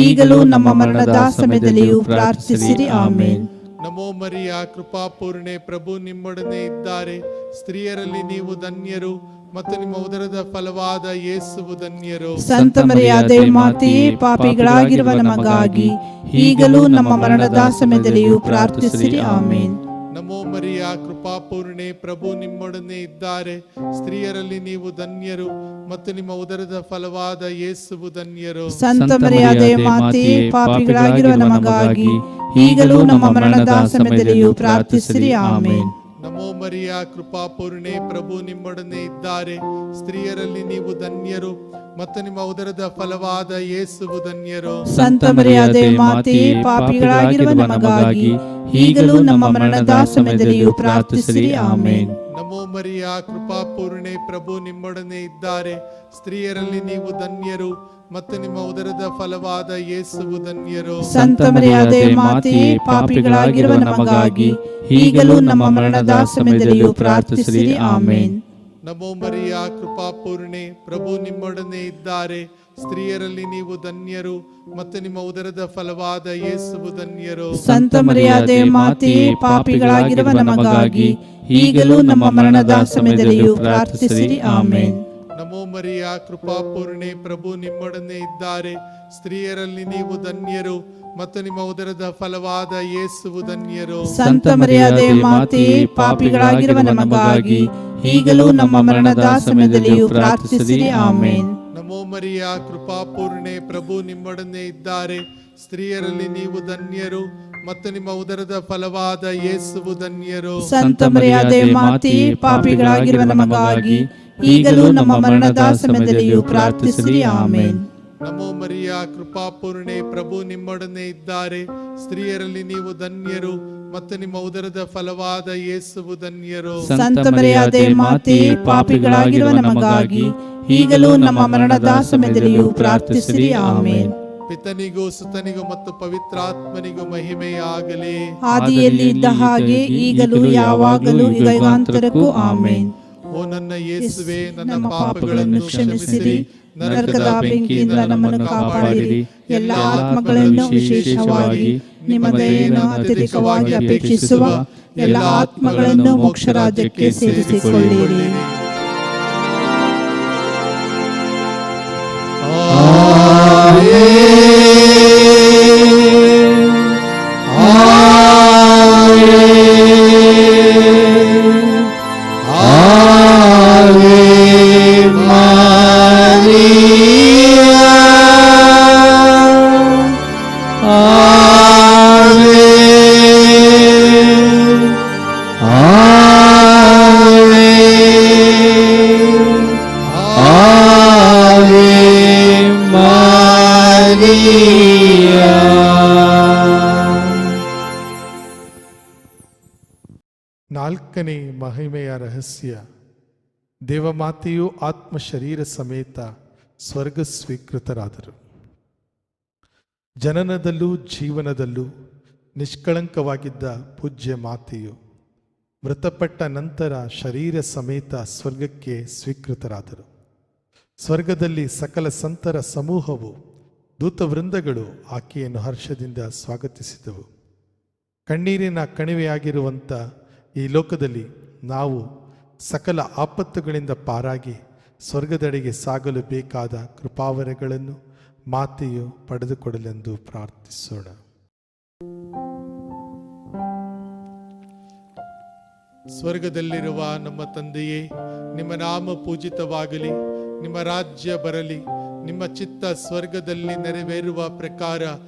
ಈಗಲೂ ನಮ್ಮ ಮರಣದ ಸಮಯದಲ್ಲಿಯೂ ಪ್ರಾರ್ಥಿಸಿರಿ. ಆಮೇನ್. ನಮೋ ಮರಿಯ, ಕೃಪಾಪೂರ್ಣೆ, ಪ್ರಭು ನಿಮ್ಮೊಡನೆ ಇದ್ದಾರೆ. ಸ್ತ್ರೀಯರಲ್ಲಿ ನೀವು ಧನ್ಯರು ಮತ್ತು ನಿಮ್ಮ ಉದರದ ಫಲವಾದ ಯೇಸುವು ಧನ್ಯರು. ಸಂತ ಮರಿಯಾದೆ ಮಾತೆಯೇ, ಪಾಪಿಗಳಾಗಿರುವ ನಮಗಾಗಿ ಈಗಲೂ ನಮ್ಮ ಮರಣದ ಸಮಯದಲ್ಲಿಯೂ ಪ್ರಾರ್ಥಿಸಿರಿ. ಆಮೇನ್. ನಮೋ ಮರಿಯ, ಕೃಪಾಪೂರ್ಣೆ, ಪ್ರಭು ನಿಮ್ಮೊಡನೆ ಇದ್ದಾರೆ. ಸ್ತ್ರೀಯರಲ್ಲಿ ನೀವು ಧನ್ಯರು ಮತ್ತು ನಿಮ್ಮ ಉದರದ ಫಲವಾದ ಯೇಸುವು ಧನ್ಯರು. ಸಂತ ಮರಿಯಾದೆ ಮಾತೆಯೇ, ಪಾಪಿಗಳಾಗಿರುವ ನಮಗಾಗಿ ಈಗಲೂ ನಮ್ಮ ಮರಣದ ಸಮಯದಲ್ಲಿಯೂ ಪ್ರಾರ್ಥಿಸಿರಿ. ಆಮೇನ್. ನಮೋ ಮರಿಯ, ಕೃಪಾಪೂರ್ಣೆ, ಪ್ರಭು ನಿಮ್ಮೊಡನೆ ಇದ್ದಾರೆ. ಸ್ತ್ರೀಯರಲ್ಲಿ ನೀವು ಧನ್ಯರು ಮತ್ತು ನಿಮ್ಮ ಉದರದ ಫಲವಾದ ಯೇಸುವು ಧನ್ಯರು. ಸಂತ ಮರಿಯಾದೆ ಮಾತೆಯೇ, ಪಾಪಿಗಳಾಗಿರುವ ನಮಗಾಗಿ ಈಗಲೂ ನಮ್ಮ ಮರಣದ ಸಮಯದಲ್ಲಿಯೂ ಪ್ರಾರ್ಥಿಸಿರಿ. ಆಮೇನ್. ನಮೋ ಮರಿಯ, ಕೃಪಾಪೂರ್ಣೆ, ಪ್ರಭು ನಿಮ್ಮೊಡನೆ ಇದ್ದಾರೆ. ಸ್ತ್ರೀಯರಲ್ಲಿ ನೀವು ಧನ್ಯರು ಮತ್ತು ನಿಮ್ಮ ಉದರದ ಫಲವಾದ ಯೇಸುವು ಧನ್ಯರು. ಸಂತ ಮರಿಯಾದೆ ಮಾತೆಯೇ, ಪಾಪಿಗಳಾಗಿರುವ ನಮಗಾಗಿ ಈಗಲೂ ನಮ್ಮ ಮರಣದ ಸಮಯದಲ್ಲಿಯೂ ಪ್ರಾರ್ಥಿಸಿರಿ. ಆಮೇನ್. ನಮೋ ಮರಿಯ, ಕೃಪಾಪೂರ್ಣೆ, ಪ್ರಭು ನಿಮ್ಮೊಡನೆ ಇದ್ದಾರೆ. ಸ್ತ್ರೀಯರಲ್ಲಿ ನೀವು ಧನ್ಯರು ಮತ್ತು ನಿಮ್ಮ ಉದರದ ಫಲವಾದ ಯೇಸುವು ಧನ್ಯರು. ಸಂತ ಮರಿಯಾದೆ ಮಾತೆಯೇ, ಪಾಪಿಗಳಾಗಿರುವ ನಮಗಾಗಿ ಈಗಲೂ ನಮ್ಮ ಮರಣದ ಸಮಯದಲ್ಲಿಯೂ ಪ್ರಾರ್ಥಿಸಿರಿ. ಆಮೇನ್. ನಮೋ ಮರಿಯ, ಕೃಪಾಪೂರ್ಣೆ, ಪ್ರಭು ನಿಮ್ಮೊಡನೆ ಇದ್ದಾರೆ. ಸ್ತ್ರೀಯರಲ್ಲಿ ನೀವು ಧನ್ಯರು ಮತ್ತು ನಿಮ್ಮ ಉದರದ ಫಲವಾದ ಯೇಸುವು ಧನ್ಯರು. ಸಂತ ಮರಿಯಾದೆ ಮಾತೆಯೇ, ಪಾಪಿಗಳಾಗಿರುವ ನಮಗಾಗಿ ಈಗಲೂ ನಮ್ಮ ಮರಣದ ಸಮಯದಲ್ಲಿಯೂ ಪ್ರಾರ್ಥಿಸಿರಿ. ಆಮೇನ್. ನಮೋ ಮರಿಯ, ಕೃಪಾಪೂರ್ಣೆ, ಪ್ರಭು ನಿಮ್ಮೊಡನೆ ಇದ್ದಾರೆ. ಸ್ತ್ರೀಯರಲ್ಲಿ ನೀವು ಧನ್ಯರು ಮತ್ತು ನಿಮ್ಮ ಉದರದ ಫಲವಾದ ಯೇಸುವು ಧನ್ಯರು. ಸಂತ ಮರಿಯಾದೆ ಮಾತೆಯೇ, ಪಾಪಿಗಳಾಗಿರುವ ನಮಗಾಗಿ ಈಗಲೂ ನಮ್ಮ ಮರಣದ ಸಮಯದಲ್ಲಿಯೂ ಪ್ರಾರ್ಥಿಸಿರಿ. ಆಮೇನ್. ನಮೋ ಮರಿಯ, ಕೃಪಾಪೂರ್ಣೆ, ಪ್ರಭು ನಿಮ್ಮೊಡನೆ ಇದ್ದಾರೆ. ಸ್ತ್ರೀಯರಲ್ಲಿ ನೀವು ಧನ್ಯರು ಮತ್ತು ನಿಮ್ಮ ಉದರದ ಫಲವಾದ ಯೇಸುವು ಧನ್ಯರು. ಸಂತ ಮರಿಯಾದೆ ಮಾತೆಯೇ, ಪಾಪಿಗಳಾಗಿರುವ ನಮಗಾಗಿ ಈಗಲೂ ನಮ್ಮ ಮರಣದ ಸಮಯದಲ್ಲಿಯೂ ಪ್ರಾರ್ಥಿಸಿರಿ. ಆಮೇನ್. ಪಿತನಿಗೂ ಸುತನಿಗೂ ಮತ್ತು ಪವಿತ್ರಾತ್ಮನಿಗೂ ಮಹಿಮೆಯಾಗಲಿ. ಆದಿಯಲ್ಲಿ ಇದ್ದ ಹಾಗೆ ಈಗಲೂ ಯಾವಾಗಲೂ ಯುಗಾಂತರಕ್ಕೂ. ಆಮೇನ್. ಓ ನನ್ನ ಯೇಸುವೆ, ನನ್ನ ಪಾಪಗಳನ್ನು ಕ್ಷಮಿಸಿರಿ, ನರಕದ ಬೆಂಕಿಯಿಂದ ನಮ್ಮನ್ನು ಕಾಪಾಡಿರಿ. ಎಲ್ಲ ಆತ್ಮಗಳನ್ನು, ವಿಶೇಷವಾಗಿ ನಿಮ್ಮ ದಯೆಯನ್ನು ಅತ್ಯಧಿಕವಾಗಿ ಅಪೇಕ್ಷಿಸುವ ಎಲ್ಲ ಆತ್ಮಗಳನ್ನು ಮೋಕ್ಷ ರಾಜ್ಯಕ್ಕೆ ಸೇರಿಸಿಕೊಳ್ಳಿರಿ. ನಾಲ್ಕನೇ ಮಹಿಮೆಯ ರಹಸ್ಯ, ದೇವಮಾತೆಯು ಆತ್ಮ ಶರೀರ ಸಮೇತ ಸ್ವರ್ಗ ಸ್ವೀಕೃತರಾದರು. ಜನನದಲ್ಲೂ ಜೀವನದಲ್ಲೂ ನಿಷ್ಕಳಂಕವಾಗಿದ್ದ ಪೂಜ್ಯ ಮಾತೆಯು ಮೃತಪಟ್ಟ ನಂತರ ಶರೀರ ಸಮೇತ ಸ್ವರ್ಗಕ್ಕೆ ಸ್ವೀಕೃತರಾದರು. ಸ್ವರ್ಗದಲ್ಲಿ ಸಕಲ ಸಂತರ ಸಮೂಹವು ದೂತವೃಂದಗಳು ಆಕೆಯನ್ನು ಹರ್ಷದಿಂದ ಸ್ವಾಗತಿಸಿದವು. ಕಣ್ಣೀರಿನ ಕಣಿವೆಯಾಗಿರುವಂಥ ಈ ಲೋಕದಲ್ಲಿ ನಾವು ಸಕಲ ಆಪತ್ತುಗಳಿಂದ ಪಾರಾಗಿ ಸ್ವರ್ಗದೆಡೆಗೆ ಸಾಗಲು ಬೇಕಾದ ಕೃಪಾವರಗಳನ್ನು ಮಾತೆಯು ಪಡೆದುಕೊಡಲೆಂದು ಪ್ರಾರ್ಥಿಸೋಣ. ಸ್ವರ್ಗದಲ್ಲಿರುವ ನಮ್ಮ ತಂದೆಯೇ, ನಿಮ್ಮ ನಾಮ ಪೂಜಿತವಾಗಲಿ, ನಿಮ್ಮ ರಾಜ್ಯ ಬರಲಿ, ನಿಮ್ಮ ಚಿತ್ತ ಸ್ವರ್ಗದಲ್ಲಿ ನೆರವೇರುವ ಪ್ರಕಾರ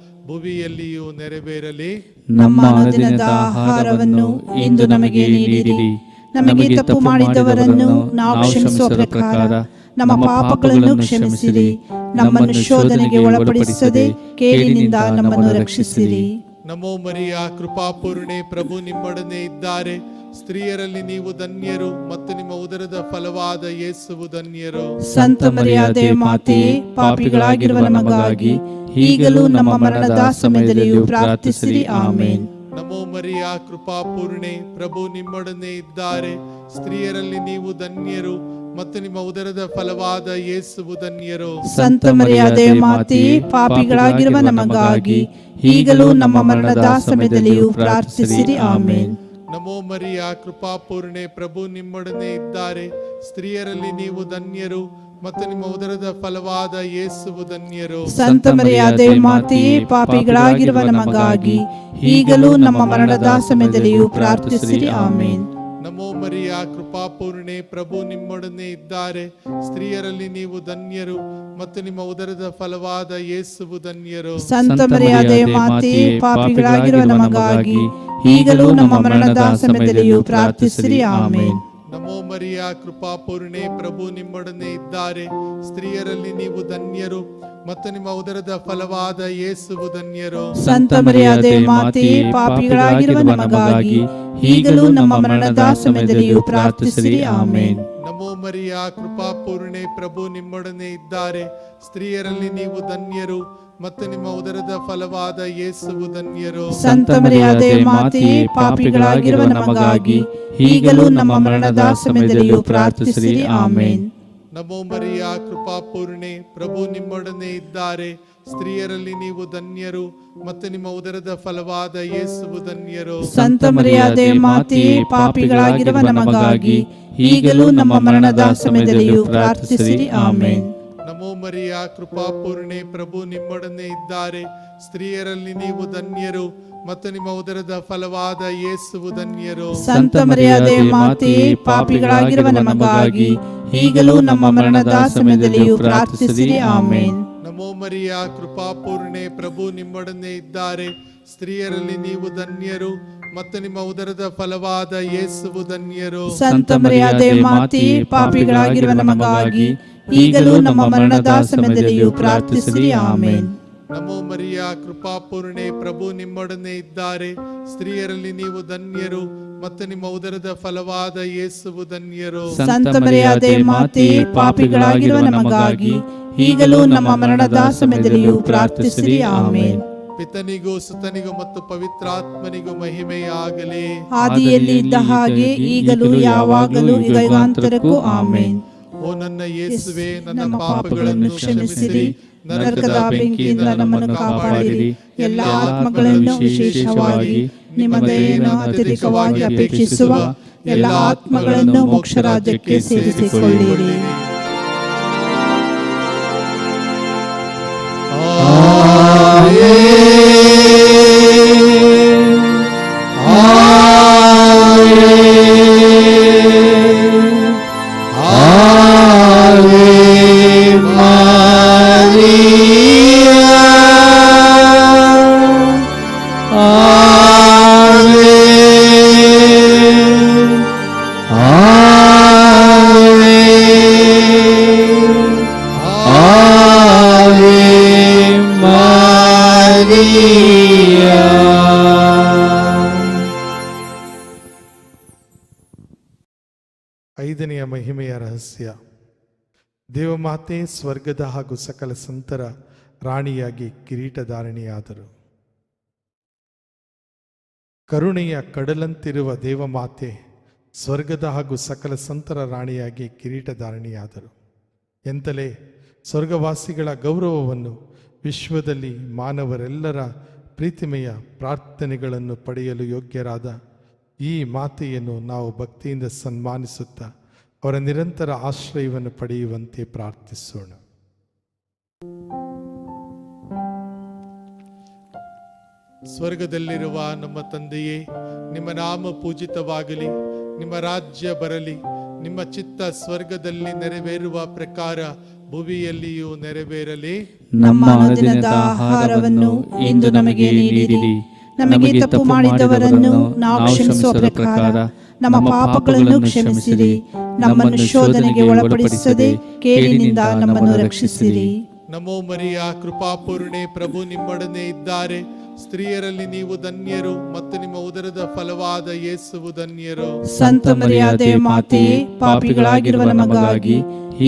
ಭುವಿಯಲ್ಲಿಯೂ ನೆರವೇರಲಿ. ನಮ್ಮ ಅನುದಿನದ ಆಹಾರವನ್ನು ಇಂದು ನಮಗೆ ನೀಡಿರಿ. ನಮಗೆ ತಪ್ಪು ಮಾಡಿದವರನ್ನು ನಾವು ಕ್ಷಮಿಸುವ ಪ್ರಕಾರ ನಮ್ಮ ಪಾಪಗಳನ್ನು ಕ್ಷಮಿಸಿರಿ. ನಮ್ಮನ್ನು ಶೋಧನೆಗೆ ಒಳಪಡಿಸದೆ ಕೇಡಿನಿಂದ ನಮ್ಮನ್ನು ರಕ್ಷಿಸಿರಿ. ನಮೋ ಮರಿಯ, ಕೃಪಾಪೂರ್ಣೆ, ಪ್ರಭು ನಿಮ್ಮೊಡನೆ ಇದ್ದಾರೆ. ಸ್ತ್ರೀಯರಲ್ಲಿ ನೀವು ಧನ್ಯರು ಮತ್ತು ನಿಮ್ಮ ಉದರದ ಫಲವಾದ ಯೇಸುವು ಧನ್ಯರು. ಸಂತ ಮರಿಯಾದೆ ಮಾತೆಯೇ, ಪಾಪಿಗಳಾಗಿರುವ ನಮಗಾಗಿ ಈಗಲೂ ನಮ್ಮ ಮರಣದ ಸಮಯದಲ್ಲಿಯೂ ಪ್ರಾರ್ಥಿಸಿರಿ. ಆಮೇನ್. ನಮೋ ಮರಿಯ, ಕೃಪಾಪೂರ್ಣೆ, ಪ್ರಭು ನಿಮ್ಮೊಡನೆ ಇದ್ದಾರೆ. ಸ್ತ್ರೀಯರಲ್ಲಿ ನೀವು ಧನ್ಯರು ಮತ್ತು ನಿಮ್ಮ ಉದರದ ಫಲವಾದ ಯೇಸುವು ಧನ್ಯರು. ಸಂತ ಮರಿಯಾದೆ ಮಾತೆಯೇ, ಪಾಪಿಗಳಾಗಿರುವ ನಮಗಾಗಿ ಈಗಲೂ ನಮ್ಮ ಮರಣದ ಸಮಯದಲ್ಲಿಯೂ ಪ್ರಾರ್ಥಿಸಿರಿ. ಆಮೇನ್. ನಮೋ ಮರಿಯ, ಕೃಪಾಪೂರ್ಣೆ, ಪ್ರಭು ನಿಮ್ಮೊಡನೆ ಇದ್ದಾರೆ. ಸ್ತ್ರೀಯರಲ್ಲಿ ನೀವು ಧನ್ಯರು ಮತ್ತು ನಿಮ್ಮ ಉದರದ ಫಲವಾದ ಯೇಸುವು ಧನ್ಯರು. ಸಂತ ಮರಿಯಾದೆ ಮಾತೆಯೇ, ಪಾಪಿಗಳಾಗಿರುವ ನಮಗಾಗಿ ಈಗಲೂ ನಮ್ಮ ಮರಣದ ಸಮಯದಲ್ಲಿಯೂ ಪ್ರಾರ್ಥಿಸಿರಿ. ಆಮೇನ್. ನಮೋ ಮರಿಯ, ಕೃಪಾಪೂರ್ಣೆ, ಪ್ರಭು ನಿಮ್ಮೊಡನೆ ಇದ್ದಾರೆ. ಸ್ತ್ರೀಯರಲ್ಲಿ ನೀವು ಧನ್ಯರು ಮತ್ತು ನಿಮ್ಮ ಉದರದ ಫಲವಾದ ಯೇಸುವು ಧನ್ಯರು. ಸಂತ ಮರಿಯಾದೆ ಮಾತೆಯೇ, ಪಾಪಿಗಳಾಗಿರುವ ನಮಗಾಗಿ ಈಗಲೂ ನಮ್ಮ ಮರಣದ ಸಮಯದಲ್ಲಿಯೂ ಪ್ರಾರ್ಥಿಸಿರಿ. ಆಮೇನ್. ನಮೋ ಮರಿಯ, ಕೃಪಾಪೂರ್ಣೆ, ಪ್ರಭು ನಿಮ್ಮೊಡನೆ ಇದ್ದಾರೆ. ಸ್ತ್ರೀಯರಲ್ಲಿ ನೀವು ಧನ್ಯರು ಮತ್ತು ನಿಮ್ಮ ಉದರದ ಫಲವಾದ ಯೇಸುವು ಧನ್ಯರು. ಸಂತ ಮರಿಯಾದೆ ಮಾತೆಯೇ, ಪಾಪಿಗಳಾಗಿರುವ ನಮಗಾಗಿ ಈಗಲೂ ನಮ್ಮ ಮರಣದ ಸಮಯದಲ್ಲಿಯೂ ಪ್ರಾರ್ಥಿಸಿರಿ. ಆಮೇನ್. ನಮೋ ಮರಿಯ, ಕೃಪಾಪೂರ್ಣೆ, ಪ್ರಭು ನಿಮ್ಮೊಡನೆ ಇದ್ದಾರೆ. ಸ್ತ್ರೀಯರಲ್ಲಿ ನೀವು ಧನ್ಯರು ಮತ್ತು ನಿಮ್ಮ ಉದರದ ಫಲವಾದ ಯೇಸುವು ಧನ್ಯರು. ಸಂತ ಮರಿಯಾದೆ ಮಾತೆಯೇ, ಪಾಪಿಗಳಾಗಿರುವ ನಮಗಾಗಿ ಈಗಲೂ ನಮ್ಮ ಮರಣದ ಸಮಯದಲ್ಲಿಯೂ ಪ್ರಾರ್ಥಿಸಿರಿ. ಆಮೇನ್. ನಮೋ ಮರಿಯ, ಕೃಪಾಪೂರ್ಣೆ, ಪ್ರಭು ನಿಮ್ಮೊಡನೆ ಇದ್ದಾರೆ. ಸ್ತ್ರೀಯರಲ್ಲಿ ನೀವು ಧನ್ಯರು ಮತ್ತು ನಿಮ್ಮ ಉದರದ ಫಲವಾದ ಯೇಸುವು ಧನ್ಯರು. ಸಂತ ಮರಿಯಾದೆ ಮಾತೆಯೇ, ಪಾಪಿಗಳಾಗಿರುವ ನಮಗಾಗಿ ಈಗಲೂ ನಮ್ಮ ಮರಣದ ಸಮಯದಲ್ಲಿಯೂ ಪ್ರಾರ್ಥಿಸಿರಿ. ಆಮೇನ್. ನಮೋ ಮರಿಯ, ಕೃಪಾಪೂರ್ಣೆ, ಪ್ರಭು ನಿಮ್ಮೊಡನೆ ಇದ್ದಾರೆ. ಸ್ತ್ರೀಯರಲ್ಲಿ ನೀವು ಧನ್ಯರು ಮತ್ತು ನಿಮ್ಮ ಉದರದ ಫಲವಾದ ಯೇಸುವು ಧನ್ಯರು. ಸಂತ ಮರಿಯಾದೆ ಮಾತೆಯೇ, ಪಾಪಿಗಳಾಗಿರುವ ನಮಗಾಗಿ ಈಗಲೂ ನಮ್ಮ ಮರಣದ ಸಮಯದಲ್ಲಿಯೂ ಪ್ರಾರ್ಥಿಸಿರಿ. ಆಮೇನ್. ನಮೋ ಮರಿಯ, ಕೃಪಾಪೂರ್ಣೆ, ಪ್ರಭು ನಿಮ್ಮೊಡನೆ ಇದ್ದಾರೆ. ಸ್ತ್ರೀಯರಲ್ಲಿ ನೀವು ಧನ್ಯರು ಮತ್ತು ನಿಮ್ಮ ಉದರದ ಫಲವಾದ ಯೇಸುವು ಧನ್ಯರು. ಸಂತ ಮರಿಯಾದೆ ಮಾತೆಯೇ, ಪಾಪಿಗಳಾಗಿರುವ ನಮಗಾಗಿ ಈಗಲೂ ನಮ್ಮ ಮರಣದ ಸಮಯದಲ್ಲಿಯೂ ಪ್ರಾರ್ಥಿಸಿರಿ. ಆಮೇನ್. ನಮೋ ಮರಿಯ, ಕೃಪಾಪೂರ್ಣೆ, ಪ್ರಭು ನಿಮ್ಮೊಡನೆ ಇದ್ದಾರೆ. ಸ್ತ್ರೀಯರಲ್ಲಿ ನೀವು ಧನ್ಯರು ಮತ್ತು ನಿಮ್ಮ ಉದರದ ಫಲವಾದ ಯೇಸುವು ಧನ್ಯರು. ಸಂತ ಮರಿಯಾದೆ ಮಾತೆಯೇ, ಪಾಪಿಗಳಾಗಿರುವ ನಮಗಾಗಿ ಈಗಲೂ ನಮ್ಮ ಮರಣದ ಸಮಯದಲ್ಲಿಯೂ ಪ್ರಾರ್ಥಿಸಿರಿ. ಆಮೇನ್. ಪಿತನಿಗೂ ಸುತನಿಗೂ ಮತ್ತು ಪವಿತ್ರಾತ್ಮನಿಗೂ ಮಹಿಮೆಯಾಗಲಿ. ಆದಿಯಲ್ಲಿ ಇದ್ದ ಹಾಗೆ ಈಗಲೂ ಯಾವಾಗಲೂ ಯುಗಾಂತರಕ್ಕೂ. ಆಮೇನ್. ಓ ನನ್ನ ಯೇಸುವೆ, ನನ್ನ ಪಾಪಗಳನ್ನು ಕ್ಷಮಿಸಿರಿ, ನರಕದ ಬೆಂಕಿಯಿಂದ ನಮ್ಮನ್ನು ಕಾಪಾಡಿರಿ. ಎಲ್ಲ ಆತ್ಮಗಳನ್ನು, ವಿಶೇಷವಾಗಿ ನಿಮ್ಮ ದಯೆಯನ್ನು ಅತ್ಯಧಿಕವಾಗಿ ಅಪೇಕ್ಷಿಸುವ ಎಲ್ಲ ಆತ್ಮಗಳನ್ನು ಮೋಕ್ಷ ರಾಜ್ಯಕ್ಕೆ ಸೇರಿಸಿಕೊಳ್ಳಿರಿ. ಐದನೆಯ ಮಹಿಮೆಯ ರಹಸ್ಯ. ದೇವಮಾತೆ ಸ್ವರ್ಗದ ಹಾಗೂ ಸಕಲ ಸಂತರ ರಾಣಿಯಾಗಿ ಕಿರೀಟಧಾರಿಣಿಯಾದರು. ಕರುಣೆಯ ಕಡಲಂತಿರುವ ದೇವಮಾತೆ ಸ್ವರ್ಗದ ಹಾಗೂ ಸಕಲ ಸಂತರ ರಾಣಿಯಾಗಿ ಕಿರೀಟಧಾರಿಣಿಯಾದರು. ಎಂತಲೇ ಸ್ವರ್ಗವಾಸಿಗಳ ಗೌರವವನ್ನು, ವಿಶ್ವದಲ್ಲಿ ಮಾನವರೆಲ್ಲರ ಪ್ರೀತಿಮೆಯ ಪ್ರಾರ್ಥನೆಗಳನ್ನು ಪಡೆಯಲು ಯೋಗ್ಯರಾದ ಈ ಮಾತೆಯನ್ನು ನಾವು ಭಕ್ತಿಯಿಂದ ಸನ್ಮಾನಿಸುತ್ತಾ ಅವರ ನಿರಂತರ ಆಶ್ರಯವನ್ನು ಪಡೆಯುವಂತೆ ಪ್ರಾರ್ಥಿಸೋಣ. ಸ್ವರ್ಗದಲ್ಲಿರುವ ನಮ್ಮ ತಂದೆಯೇ, ನಿಮ್ಮ ನಾಮ ಪೂಜಿತವಾಗಲಿ, ನಿಮ್ಮ ರಾಜ್ಯ ಬರಲಿ, ನಿಮ್ಮ ಚಿತ್ತ ಸ್ವರ್ಗದಲ್ಲಿ ನೆರವೇರುವ ಪ್ರಕಾರ ಭುವಿಯಲ್ಲಿಯೂ ನೆರವೇರಲಿ. ನಮ್ಮ ಅನುದಿನದ ಆಹಾರವನ್ನು ಇಂದು ನಮಗೆ ನೀಡಿರಿ. ನಮಗೆ ತಪ್ಪು ಮಾಡಿದವರನ್ನು ನಾವು ಕ್ಷಮಿಸುವ ಪ್ರಕಾರ ನಮ್ಮ ಪಾಪಗಳನ್ನು ಕ್ಷಮಿಸಿರಿ. ನಮ್ಮನ್ನು ಶೋಧನೆಗೆ ಒಳಪಡಿಸದೆ ಕೇಡಿನಿಂದ ನಮ್ಮನ್ನು ರಕ್ಷಿಸಿರಿ. ನಮೋ ಮರಿಯ, ಕೃಪಾಪೂರ್ಣೆ, ಪ್ರಭು ನಿಮ್ಮೊಡನೆ ಇದ್ದಾರೆ. ಸ್ತ್ರೀಯರಲ್ಲಿ ನೀವು ಧನ್ಯರು ಮತ್ತು ನಿಮ್ಮ ಉದರದ ಫಲವಾದ ಯೇಸುವು ಧನ್ಯರು. ಸಂತ ಮರಿಯಾದೆ ಮಾತೆಯೇ, ಪಾಪಿಗಳಾಗಿರುವ ನಮಗಾಗಿ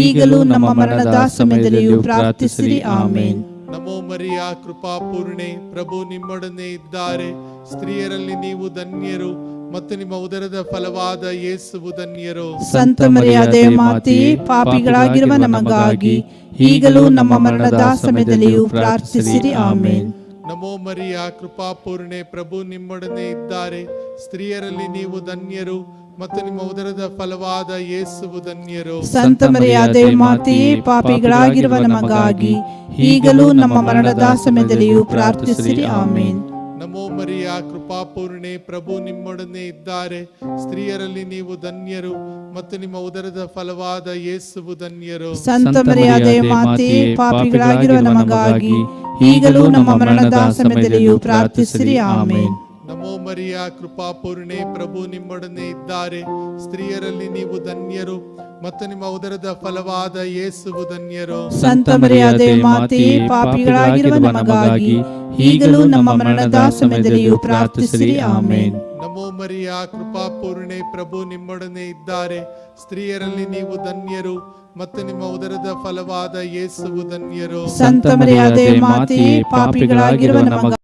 ಈಗಲೂ ನಮ್ಮ ಮರಣದ ಸಮಯದಲ್ಲಿಯೂ ಪ್ರಾರ್ಥಿಸಿರಿ. ಆಮೇನ್. ನಮೋ ಮರಿಯ, ಕೃಪಾಪೂರ್ಣೆ, ಪ್ರಭು ನಿಮ್ಮೊಡನೆ ಇದ್ದಾರೆ. ಸ್ತ್ರೀಯರಲ್ಲಿ ನೀವು ಧನ್ಯರು ಮತ್ತು ನಿಮ್ಮ ಉದರದ ಫಲವಾದ ಯೇಸುವು ಧನ್ಯರು. ಸಂತ ಮರಿಯಾದೆ ಮಾತೆಯೇ, ಪಾಪಿಗಳಾಗಿರುವ ನಮಗಾಗಿ ಈಗಲೂ ನಮ್ಮ ಮರಣದ ಸಮಯದಲ್ಲಿಯೂ ಪ್ರಾರ್ಥಿಸಿರಿ. ಆಮೇನ್. ನಮೋ ಮರಿಯ, ಕೃಪಾಪೂರ್ಣೆ, ಪ್ರಭು ನಿಮ್ಮೊಡನೆ ಇದ್ದಾರೆ. ಸ್ತ್ರೀಯರಲ್ಲಿ ನೀವು ಧನ್ಯರು ಮತ್ತು ನಿಮ್ಮ ಉದರದ ಫಲವಾದ ಯೇಸುವು ಧನ್ಯರು. ಸಂತ ಮರಿಯಾದೆ ಮಾತೆಯೇ, ಪಾಪಿಗಳಾಗಿರುವ ನಮಗಾಗಿ ಈಗಲೂ ನಮ್ಮ ಮರಣದ ಸಮಯದಲ್ಲಿಯೂ ಪ್ರಾರ್ಥಿಸಿರಿ. ಆಮೇನ್. ನಮೋ ಮರಿಯ, ಕೃಪಾಪೂರ್ಣೆ, ಪ್ರಭು ನಿಮ್ಮೊಡನೆ ಇದ್ದಾರೆ. ಸ್ತ್ರೀಯರಲ್ಲಿ ನೀವು ಧನ್ಯರು ಮತ್ತು ನಿಮ್ಮ ಉದರದ ಫಲವಾದ ಯೇಸುವು ಧನ್ಯರು. ಸಂತ ಮರಿಯಾದೆ ಮಾತೆಯೇ, ಪಾಪಿಗಳಾಗಿರುವ ನಮಗಾಗಿ ಈಗಲೂ ನಮ್ಮ ಮರಣದ ಸಮಯದಲ್ಲಿಯೂ ಪ್ರಾರ್ಥಿಸಿರಿ. ಆಮೇನ್. ನಮೋ ಮರಿಯ, ಕೃಪಾಪೂರ್ಣೆ, ಪ್ರಭು ನಿಮ್ಮೊಡನೆ ಇದ್ದಾರೆ. ಸ್ತ್ರೀಯರಲ್ಲಿ ನೀವು ಧನ್ಯರು ಮತ್ತು ನಿಮ್ಮ ಉದರದ ಫಲವಾದ ಯೇಸುವು ಧನ್ಯರು. ಸಂತ ಮರಿಯಾದೆ ಮಾತೆಯೇ, ಪಾಪಿಗಳಾಗಿರುವ ನಮಗಾಗಿ ಈಗಲೂ ನಮ್ಮ ಮರಣದ ಸಮಯದಲ್ಲಿಯೂ ಪ್ರಾರ್ಥಿಸಿರಿ. ಆಮೇನ್. ನಮೋ ಮರಿಯ, ಕೃಪಾಪೂರ್ಣೆ, ಪ್ರಭು ನಿಮ್ಮೊಡನೆ ಇದ್ದಾರೆ. ಸ್ತ್ರೀಯರಲ್ಲಿ ನೀವು ಧನ್ಯರು ಮತ್ತು ನಿಮ್ಮ ಉದರದ ಫಲವಾದ ಯೇಸುವು ಧನ್ಯರು. ಸಂತ ಮರಿಯಾದೆ ಮಾತೆಯೇ, ಪಾಪಿಗಳಾಗಿರುವ ನಮಗಾಗಿ